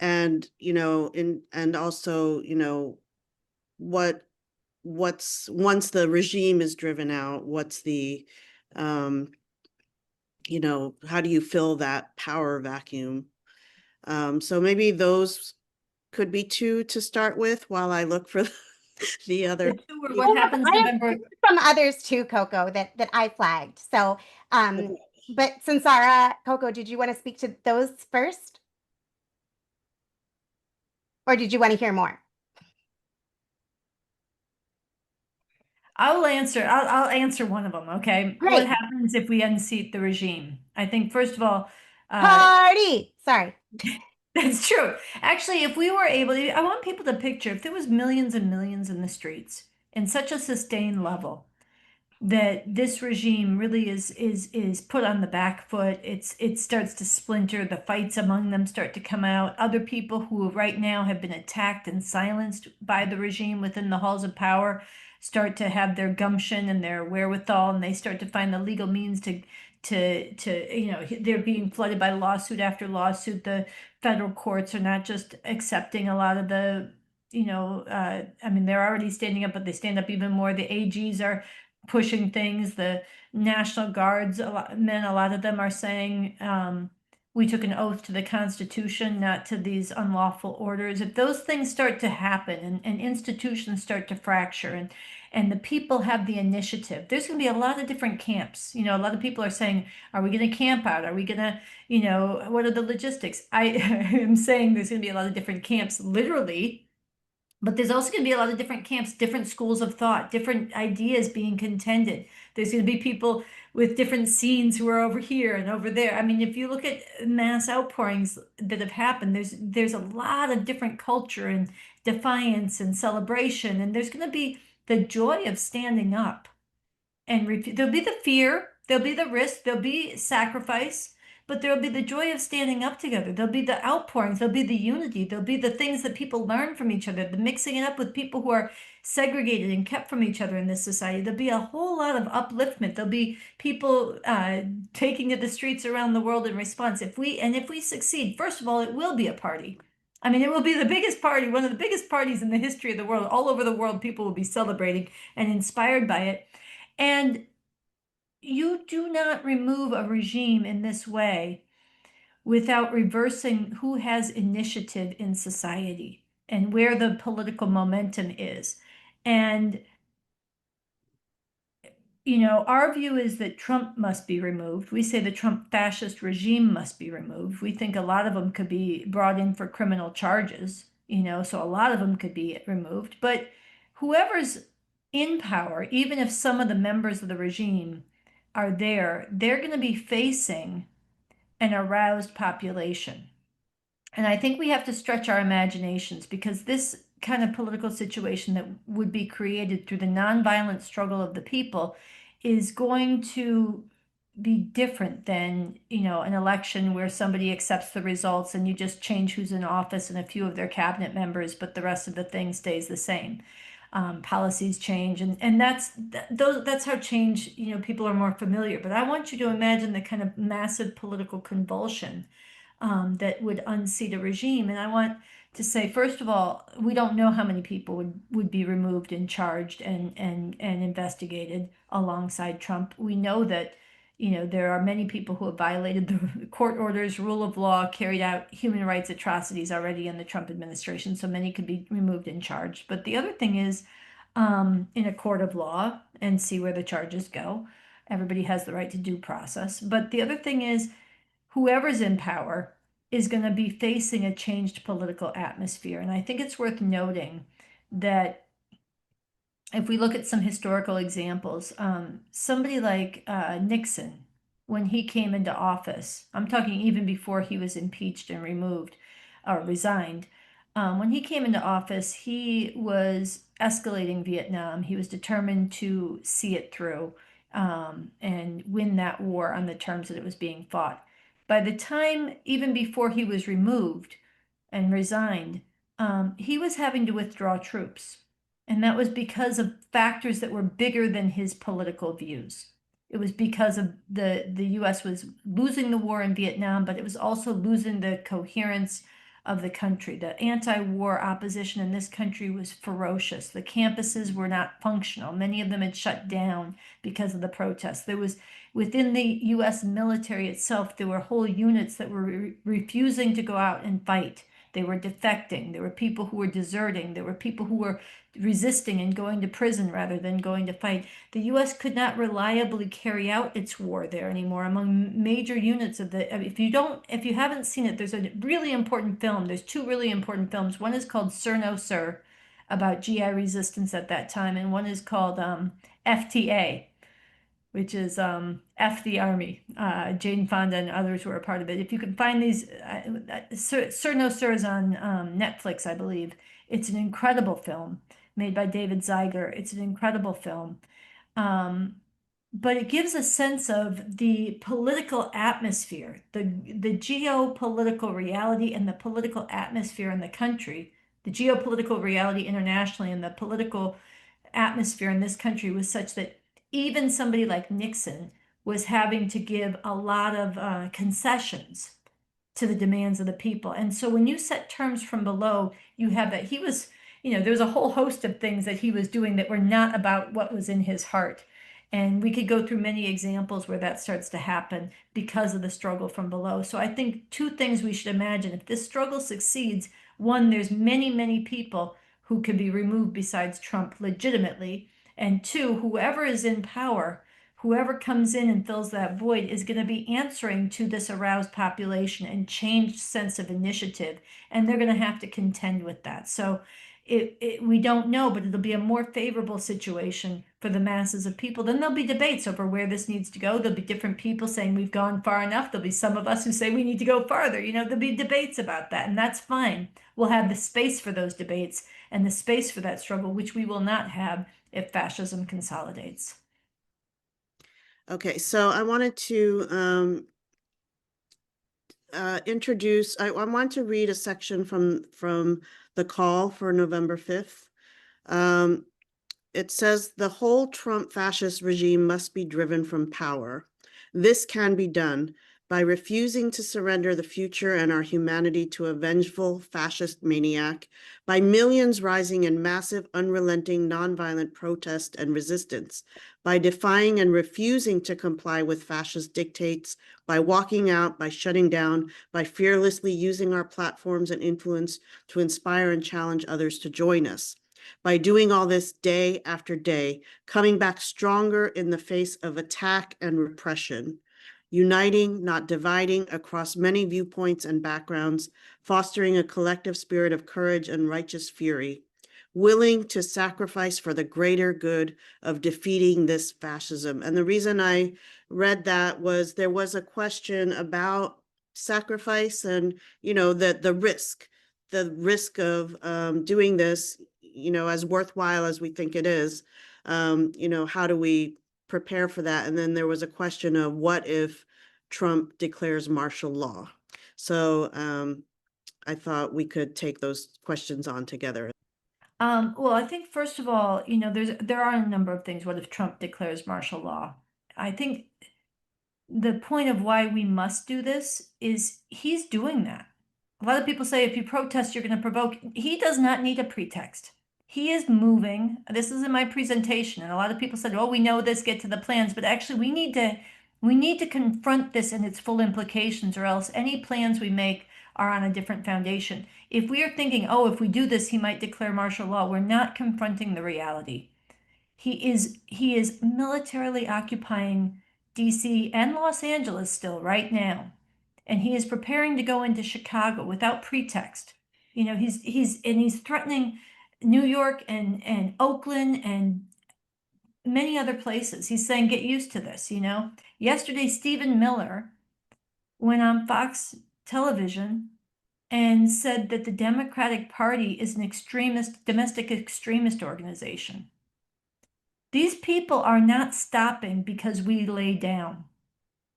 And also, what's once the regime is driven out, what's the how do you fill that power vacuum? So maybe those could be two to start with while I look for the other. What happens November? From others too, Coco, that I flagged. So, but Sunsara, Coco, did you want to speak to those first? Or did you want to hear more? I'll answer one of them, okay? Great. What happens if we unseat the regime? I think, first of all, Party! Sorry. that's true. Actually, if we were able to, I want people to picture if there was millions and millions in the streets in such a sustained level that this regime really is put on the back foot. It starts to splinter. The fights among them start to come out. Other people who right now have been attacked and silenced by the regime within the halls of power start to have their gumption and their wherewithal, and they start to find the legal means to they're being flooded by lawsuit after lawsuit. The federal courts are not just accepting a lot of the they're already standing up, but they stand up even more. The AGs are pushing things. The National Guards, a lot of them are saying, we took an oath to the Constitution, not to these unlawful orders. If those things start to happen and institutions start to fracture and the people have the initiative, there's going to be a lot of different camps. A lot of people are saying, are we going to camp out? Are we going to, what are the logistics? I am saying there's going to be a lot of different camps, literally. But there's also going to be a lot of different camps, different schools of thought, different ideas being contended. There's going to be people with different scenes who are over here and over there. I mean, if you look at mass outpourings that have happened, there's a lot of different culture and defiance and celebration, and there's going to be the joy of standing up. And there'll be the fear, there'll be the risk, there'll be sacrifice, but there'll be the joy of standing up together. There'll be the outpourings, there'll be the unity, there'll be the things that people learn from each other, the mixing it up with people who are segregated and kept from each other in this society. There'll be a whole lot of upliftment. There'll be people taking to the streets around the world in response. If we succeed, first of all, it will be a party. I mean, it will be the biggest party, one of the biggest parties in the history of the world. All over the world, people will be celebrating and inspired by it. And you do not remove a regime in this way without reversing who has initiative in society and where the political momentum is. And our view is that Trump must be removed. We say the Trump Fascist Regime must be removed. We think a lot of them could be brought in for criminal charges, so a lot of them could be removed. But whoever's in power, even if some of the members of the regime are there, they're going to be facing an aroused population. And I think we have to stretch our imaginations, because this kind of political situation that would be created through the nonviolent struggle of the people is going to be different than, an election where somebody accepts the results and you just change who's in office and a few of their cabinet members, but the rest of the thing stays the same. Policies change, and that's how change, people are more familiar. But I want you to imagine the kind of massive political convulsion that would unseat a regime. And I want to say, first of all, we don't know how many people would be removed and charged and investigated alongside Trump. We know that, there are many people who have violated the court orders, rule of law, carried out human rights atrocities already in the Trump administration. So many could be removed and charged. But the other thing is, in a court of law, and see where the charges go. Everybody has the right to due process. But the other thing is, whoever's in power is going to be facing a changed political atmosphere. And I think it's worth noting that if we look at some historical examples, somebody like Nixon, when he came into office, I'm talking even before he was impeached and removed or resigned. When he came into office, he was escalating Vietnam. He was determined to see it through and win that war on the terms that it was being fought. By the time, even before he was removed and resigned, he was having to withdraw troops. And that was because of factors that were bigger than his political views. It was because of the US was losing the war in Vietnam, but it was also losing the coherence of the country. The anti-war opposition in this country was ferocious. The campuses were not functional. Many of them had shut down because of the protests. There was, within the US military itself, there were whole units that were refusing to go out and fight. They were defecting. There were people who were deserting. There were people who were resisting and going to prison rather than going to fight. The US could not reliably carry out its war there anymore. Among major units of the, if you haven't seen it, there's a really important film. There's two really important films. One is called Sir No Sir, about GI resistance at that time, and one is called FTA, which is F the Army. Jane Fonda and others were a part of it. If you can find these, Sir No Sir is on Netflix, I believe. It's an incredible film made by David Zeiger. It's an incredible film. But it gives a sense of the political atmosphere, the geopolitical reality and the political atmosphere in the country, the geopolitical reality internationally and the political atmosphere in this country was such that even somebody like Nixon was having to give a lot of concessions to the demands of the people. And so when you set terms from below, you have that he was, there's a whole host of things that he was doing that were not about what was in his heart. And we could go through many examples where that starts to happen because of the struggle from below. So I think two things we should imagine. If this struggle succeeds, one, there's many, many people who could be removed besides Trump legitimately. And two, whoever is in power, whoever comes in and fills that void is going to be answering to this aroused population and changed sense of initiative. And they're going to have to contend with that. So we don't know, but it'll be a more favorable situation for the masses of people. Then there'll be debates over where this needs to go. There'll be different people saying we've gone far enough. There'll be some of us who say we need to go farther. There'll be debates about that, and that's fine. We'll have the space for those debates and the space for that struggle, which we will not have if fascism consolidates. Okay, so I wanted to introduce, I want to read a section from the call for November 5th. It says, the whole Trump fascist regime must be driven from power. This can be done by refusing to surrender the future and our humanity to a vengeful fascist maniac, by millions rising in massive, unrelenting, nonviolent protest and resistance, by defying and refusing to comply with fascist dictates, by walking out, by shutting down, by fearlessly using our platforms and influence to inspire and challenge others to join us. By doing all this day after day, coming back stronger in the face of attack and repression, uniting, not dividing, across many viewpoints and backgrounds, fostering a collective spirit of courage and righteous fury, willing to sacrifice for the greater good of defeating this fascism. And the reason I read that was there was a question about sacrifice and, that the risk of doing this, as worthwhile as we think it is, how do we prepare for that? And then there was a question of what if Trump declares martial law? So I thought we could take those questions on together. Well, I think first of all, there are a number of things. What if Trump declares martial law? I think the point of why we must do this is he's doing that. A lot of people say if you protest, you're going to provoke. He does not need a pretext. He is moving. This is in my presentation, and a lot of people said, "Oh, we know this. Get to the plans." But actually, we need to confront this and its full implications, or else any plans we make are on a different foundation. If we are thinking, "Oh, if we do this, he might declare martial law," we're not confronting the reality. He is militarily occupying DC and Los Angeles still right now. And he is preparing to go into Chicago without pretext. He's threatening New York and Oakland and many other places. He's saying, get used to this, Yesterday, Stephen Miller went on Fox television and said that the Democratic Party is an domestic extremist organization. These people are not stopping because we lay down.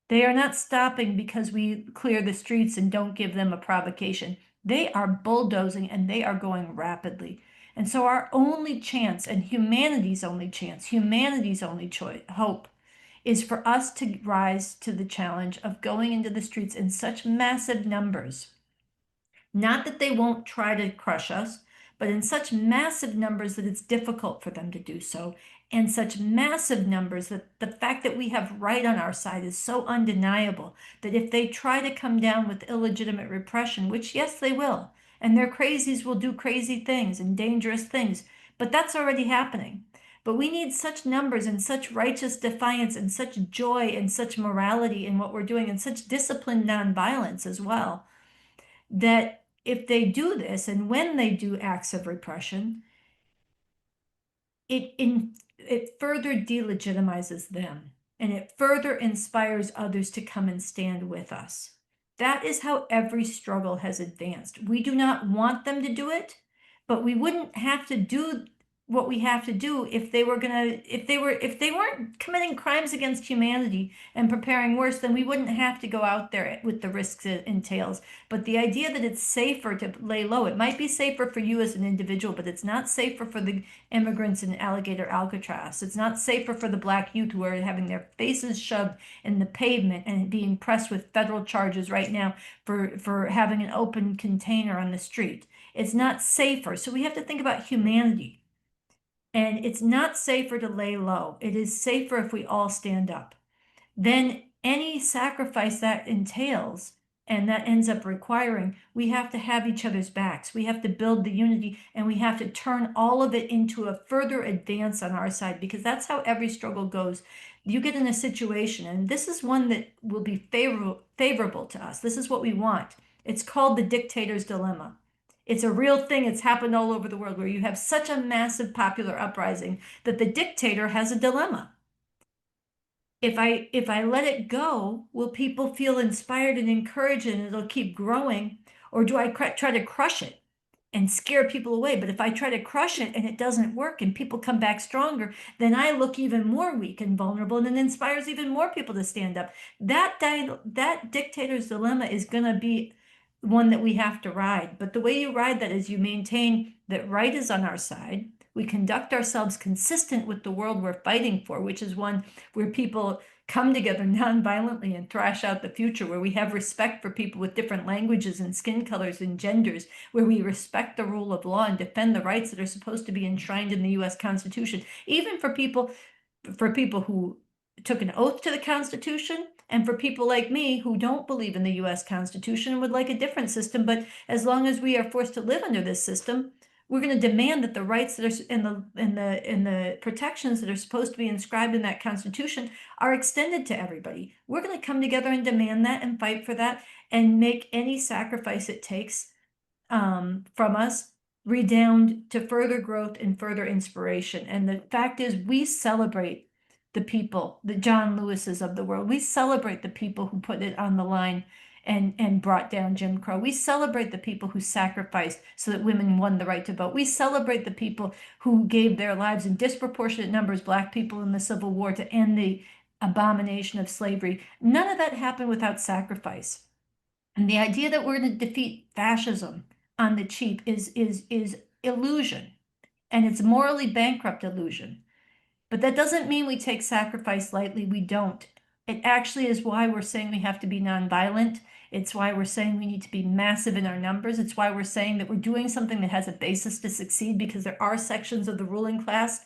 They are not stopping because we clear the streets and don't give them a provocation. They are bulldozing and they are going rapidly. And so our only chance, and humanity's only chance, humanity's only hope, is for us to rise to the challenge of going into the streets in such massive numbers. Not that they won't try to crush us, but in such massive numbers that it's difficult for them to do so, and such massive numbers that the fact that we have right on our side is so undeniable that if they try to come down with illegitimate repression, which yes, they will, and their crazies will do crazy things and dangerous things, but that's already happening. But we need such numbers and such righteous defiance and such joy and such morality in what we're doing and such disciplined nonviolence as well, that if they do this and when they do acts of repression, it further delegitimizes them and it further inspires others to come and stand with us. That is how every struggle has advanced. We do not want them to do it, but we wouldn't have to do what we have to do if they weren't committing crimes against humanity and preparing worse, then we wouldn't have to go out there with the risks it entails. But the idea that it's safer to lay low, it might be safer for you as an individual, but it's not safer for the immigrants in Alligator Alcatraz. It's not safer for the Black youth who are having their faces shoved in the pavement and being pressed with federal charges right now for having an open container on the street. It's not safer. So we have to think about humanity. And it's not safer to lay low. It is safer if we all stand up. Then any sacrifice that entails and that ends up requiring, we have to have each other's backs. We have to build the unity and we have to turn all of it into a further advance on our side, because that's how every struggle goes. You get in a situation, and this is one that will be favorable to us. This is what we want. It's called the dictator's dilemma. It's a real thing. It's happened all over the world where you have such a massive popular uprising that the dictator has a dilemma. If I let it go, will people feel inspired and encouraged and it'll keep growing? Or do I try to crush it and scare people away? But if I try to crush it and it doesn't work and people come back stronger, then I look even more weak and vulnerable, and it inspires even more people to stand up. That dictator's dilemma is going to be one that we have to ride. But the way you ride that is you maintain that right is on our side. We conduct ourselves consistent with the world we're fighting for, which is one where people come together nonviolently and thrash out the future, where we have respect for people with different languages and skin colors and genders, where we respect the rule of law and defend the rights that are supposed to be enshrined in the US Constitution, even for people who took an oath to the Constitution, and for people like me who don't believe in the US Constitution and would like a different system. But as long as we are forced to live under this system, We're going to demand that the rights that are in the protections that are supposed to be inscribed in that Constitution are extended to everybody. We're going to come together and demand that and fight for that and make any sacrifice it takes from us redound to further growth and further inspiration. And the fact is, we celebrate the people, the John Lewises of the world. We celebrate the people who put it on the line and brought down Jim Crow. We celebrate the people who sacrificed so that women won the right to vote. We celebrate the people who gave their lives in disproportionate numbers, Black people in the Civil War, to end the abomination of slavery. None of that happened without sacrifice. And the idea that we're going to defeat fascism on the cheap is illusion, and it's morally bankrupt illusion. But that doesn't mean we take sacrifice lightly. We don't. It actually is why we're saying we have to be nonviolent. It's why we're saying we need to be massive in our numbers. It's why we're saying that we're doing something that has a basis to succeed, because there are sections of the ruling class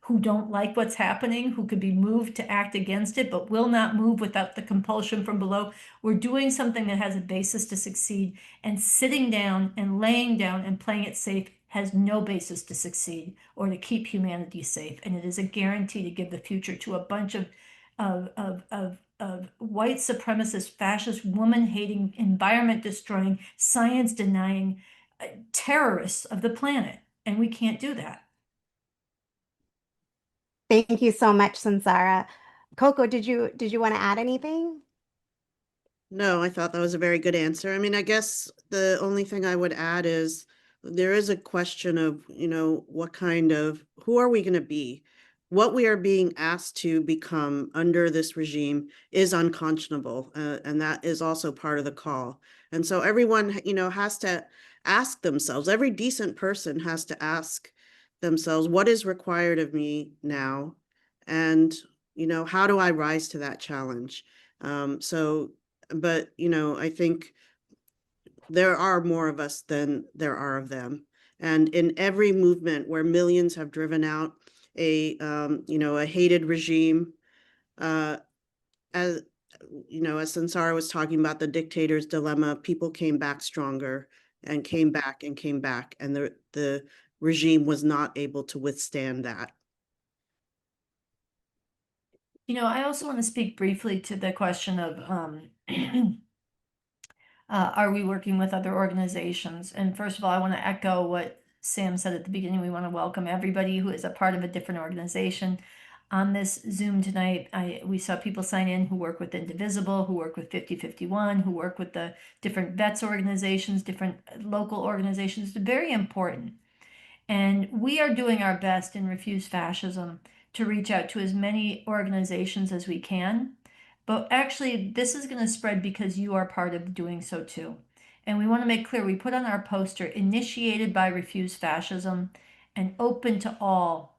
who don't like what's happening, who could be moved to act against it, but will not move without the compulsion from below. We're doing something that has a basis to succeed, and sitting down and laying down and playing it safe has no basis to succeed or to keep humanity safe. And it is a guarantee to give the future to a bunch of white supremacist, fascist, woman-hating, environment-destroying, science-denying terrorists of the planet. And we can't do that. Thank you so much, Sunsara. Coco, did you want to add anything? No, I thought that was a very good answer. I mean, I guess the only thing I would add is there is a question of, who are we going to be? What we are being asked to become under this regime is unconscionable, and that is also part of the call. And so everyone, has to ask themselves, every decent person has to ask themselves, what is required of me now? And, how do I rise to that challenge? But I think there are more of us than there are of them. And in every movement where millions have driven out a hated regime, as as Sansara was talking about the dictator's dilemma, people came back stronger and came back and came back, and the regime was not able to withstand that. I also want to speak briefly to the question of are we working with other organizations? And first of all, I want to echo what Sam said at the beginning. We want to welcome everybody who is a part of a different organization. On this Zoom tonight, we saw people sign in who work with Indivisible, who work with 5051, who work with the different vets organizations, different local organizations. It's very important. And we are doing our best in Refuse Fascism to reach out to as many organizations as we can. But actually, this is going to spread because you are part of doing so too. And we want to make clear, we put on our poster, initiated by Refuse Fascism and open to all,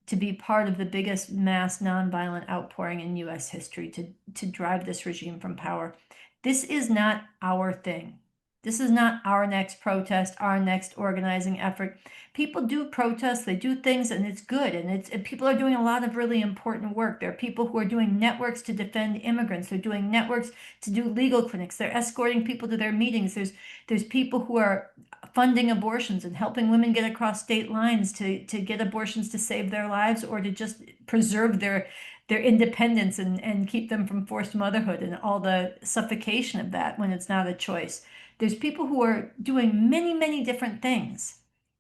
to be part of the biggest mass nonviolent outpouring in US history to drive this regime from power. This is not our thing. This is not our next protest, our next organizing effort. People do protest, they do things, and it's good. And people are doing a lot of really important work. There are people who are doing networks to defend immigrants. They're doing networks to do legal clinics. They're escorting people to their meetings. There's people who are funding abortions and helping women get across state lines to get abortions to save their lives or to just preserve their independence and keep them from forced motherhood and all the suffocation of that when it's not a choice. There's people who are doing many, many different things.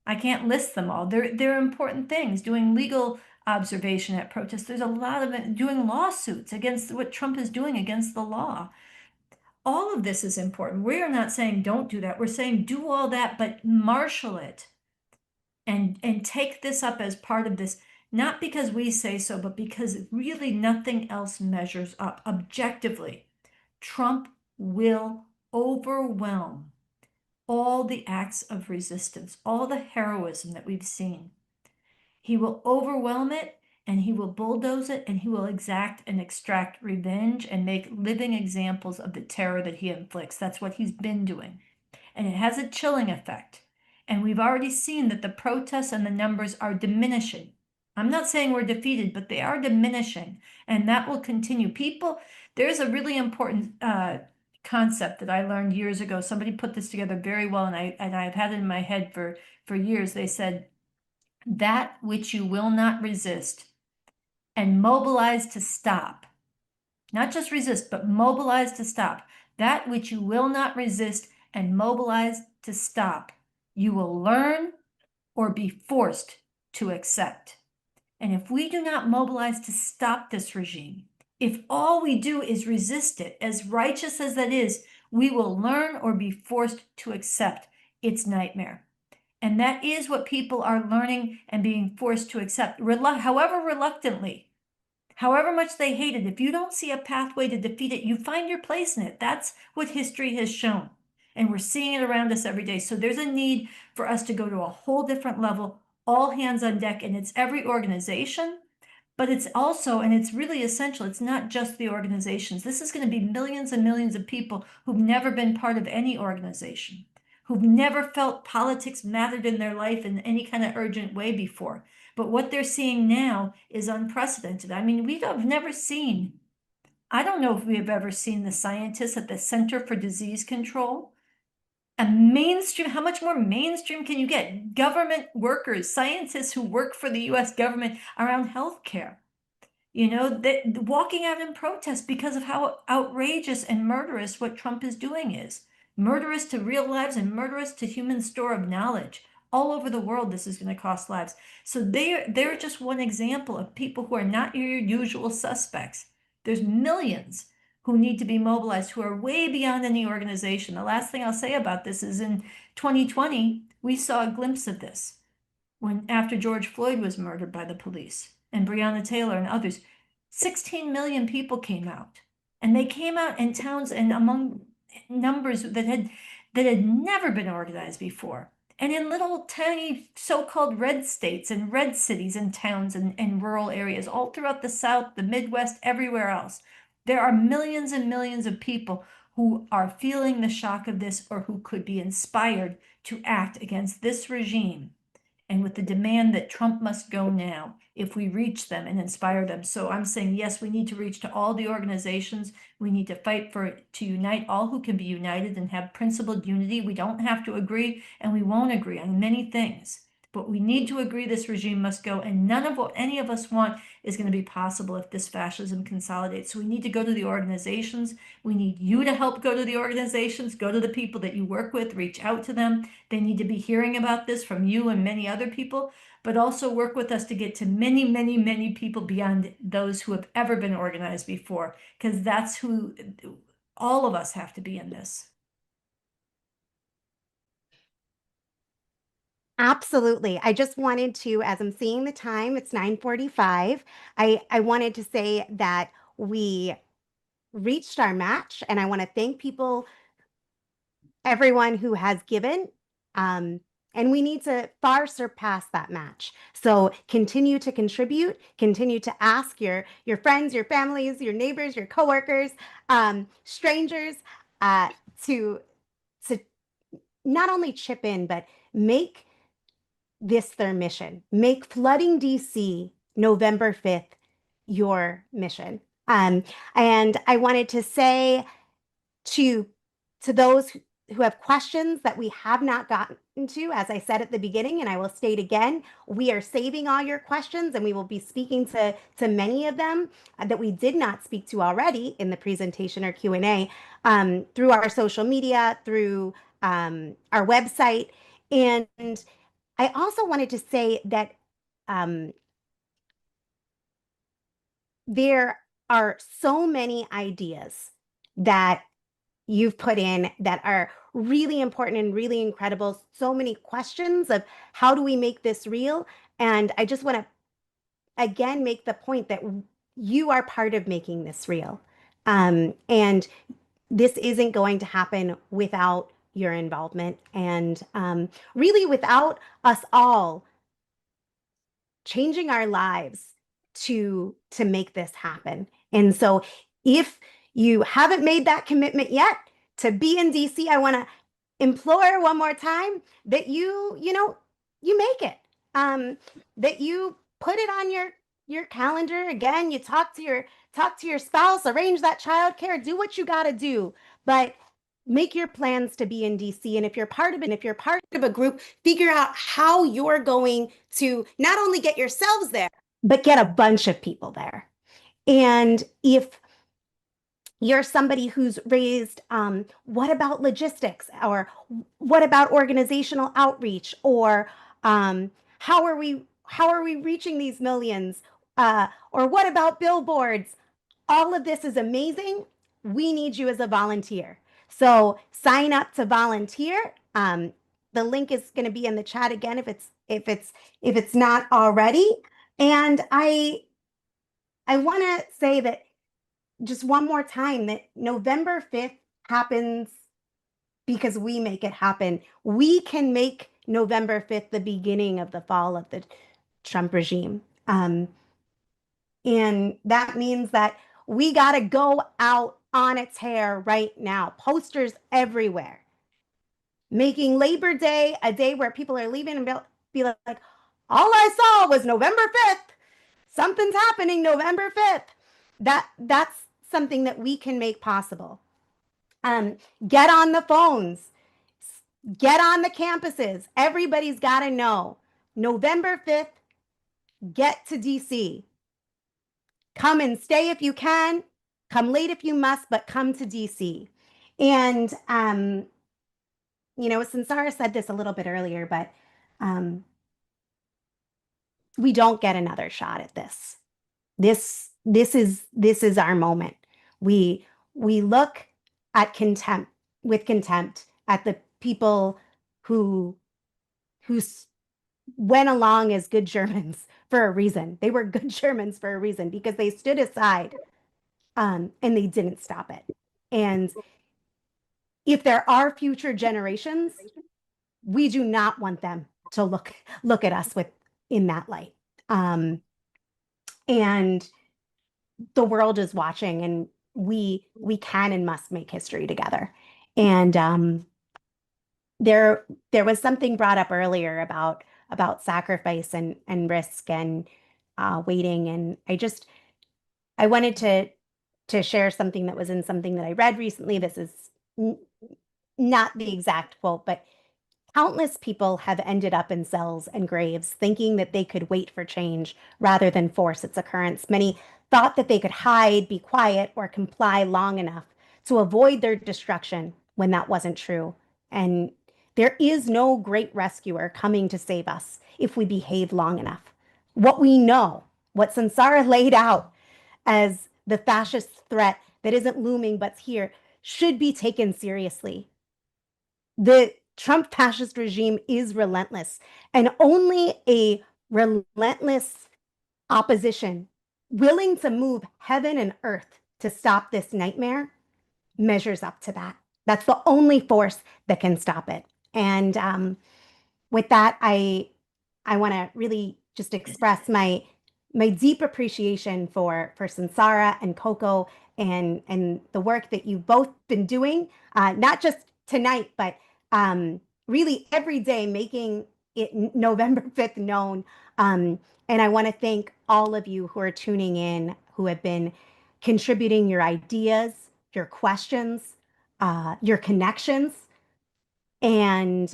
I can't list them all. They're important things, doing legal observation at protests. There's a lot of it, doing lawsuits against what Trump is doing against the law. All of this is important. We are not saying don't do that. We're saying do all that, but marshal it and take this up as part of this, not because we say so, but because really nothing else measures up objectively. Trump will overwhelm all the acts of resistance, all the heroism that we've seen. He will overwhelm it, and he will bulldoze it, and he will exact and extract revenge and make living examples of the terror that he inflicts. That's what he's been doing. And it has a chilling effect. And we've already seen that the protests and the numbers are diminishing. I'm not saying we're defeated, but they are diminishing, and that will continue. There's a really important concept that I learned years ago. Somebody put this together very well, and I've had it in my head for years. They said, that which you will not resist and mobilize to stop, not just resist, but mobilize to stop. That which you will not resist and mobilize to stop, you will learn or be forced to accept. And if we do not mobilize to stop this regime, if all we do is resist it, as righteous as that is, we will learn or be forced to accept its nightmare. And that is what people are learning and being forced to accept, however reluctantly, however much they hate it. If you don't see a pathway to defeat it, you find your place in it. That's what history has shown. And we're seeing it around us every day. So there's a need for us to go to a whole different level, all hands on deck. And it's every organization, but it's also, and it's really essential, it's not just the organizations. This is going to be millions and millions of people who've never been part of any organization, who've never felt politics mattered in their life in any kind of urgent way before. But what they're seeing now is unprecedented. I mean, have never seen, I don't know if we have ever seen the scientists at the Center for Disease Control. A mainstream, how much more mainstream can you get? Government workers, scientists who work for the US government around healthcare, walking out in protest because of how outrageous and murderous what Trump is doing is. Murderous to real lives and murderous to human store of knowledge. All over the world, this is going to cost lives. So they're just one example of people who are not your usual suspects. There's millions who need to be mobilized, who are way beyond any organization. The last thing I'll say about this is in 2020, we saw a glimpse of this when after George Floyd was murdered by the police and Breonna Taylor and others. 16 million people came out, and they came out in towns and among numbers that had never been organized before, and in little tiny so-called red states and red cities and towns and rural areas all throughout the South, the Midwest, everywhere else. There are millions and millions of people who are feeling the shock of this, or who could be inspired to act against this regime, and with the demand that Trump must go now if we reach them and inspire them. So I'm saying, yes, we need to reach to all the organizations. We need to fight to unite all who can be united and have principled unity. We don't have to agree, and we won't agree on many things, but we need to agree this regime must go, and none of what any of us want is going to be possible if this fascism consolidates. So we need to go to the organizations. We need you to help go to the organizations, go to the people that you work with, reach out to them. They need to be hearing about this from you and many other people, but also work with us to get to many, many, many people beyond those who have ever been organized before, because that's who all of us have to be in this. Absolutely. I just wanted to, as I'm seeing the time, it's 9:45. I wanted to say that we reached our match, and I want to thank people, everyone who has given. And we need to far surpass that match. So continue to contribute, continue to ask your friends, your families, your neighbors, your coworkers, strangers, to not only chip in, but make this their mission. Make flooding DC November 5th your mission. And I wanted to say to those who have questions that we have not gotten to, as I said at the beginning, and I will state again, we are saving all your questions, and we will be speaking to many of them that we did not speak to already in the presentation or Q&A, through our social media, through our website. And I also wanted to say that there are so many ideas that you've put in that are really important and really incredible. So many questions of how do we make this real? And I just want to again make the point that you are part of making this real. And this isn't going to happen without your involvement, and really without us all changing our lives to make this happen. And so if you haven't made that commitment yet to be in DC, I want to implore one more time that you make it, that you put it on your calendar. Again, you talk to your spouse, arrange that childcare, do what you got to do, but make your plans to be in DC. And if you're part of a group, figure out how you're going to not only get yourselves there, but get a bunch of people there. And if you're somebody who's raised, what about logistics, or what about organizational outreach, or how are we reaching these millions, or what about billboards? All of this is amazing. We need you as a volunteer. So sign up to volunteer. The link is going to be in the chat again if it's not already. And I want to say that just one more time, that November 5th happens because we make it happen. We can make November 5th the beginning of the fall of the Trump regime. And that means that we got to go out on its hair right now. Posters everywhere. Making Labor Day a day where people are leaving and be like, all I saw was November 5th. Something's happening November 5th. That's something that we can make possible. Get on the phones. Get on the campuses. Everybody's got to know. November 5th, get to DC. Come and stay if you can. Come late if you must, but come to DC. And, Sunsara said this a little bit earlier, but we don't get another shot at this. This is our moment. We look at with contempt at the people who went along as good Germans for a reason. They were good Germans for a reason because they stood aside, and they didn't stop it. And if there are future generations, we do not want them to look at us in that light. And the world is watching, and we can and must make history together. And there was something brought up earlier about sacrifice and risk and waiting, and I wanted to share something that was in something that I read recently. This is not the exact quote, but countless people have ended up in cells and graves thinking that they could wait for change rather than force its occurrence. Many thought that they could hide, be quiet, or comply long enough to avoid their destruction when that wasn't true. And there is no great rescuer coming to save us if we behave long enough. What we know, what Sunsara laid out as the fascist threat that isn't looming but's here, should be taken seriously. The Trump fascist regime is relentless, and only a relentless opposition willing to move heaven and earth to stop this nightmare measures up to that. That's the only force that can stop it. And with that, I want to really just express my deep appreciation for Sunsara and Coco and the work that you've both been doing, not just tonight, but really every day, making it November 5th known. And I want to thank all of you who are tuning in, who have been contributing your ideas, your questions, your connections, and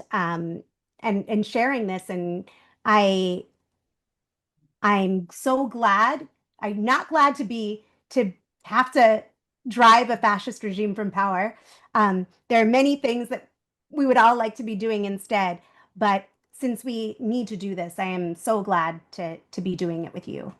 sharing this. And I I'm so glad. I'm not glad to have to drive a fascist regime from power. There are many things that we would all like to be doing instead, but since we need to do this, I am so glad to be doing it with you.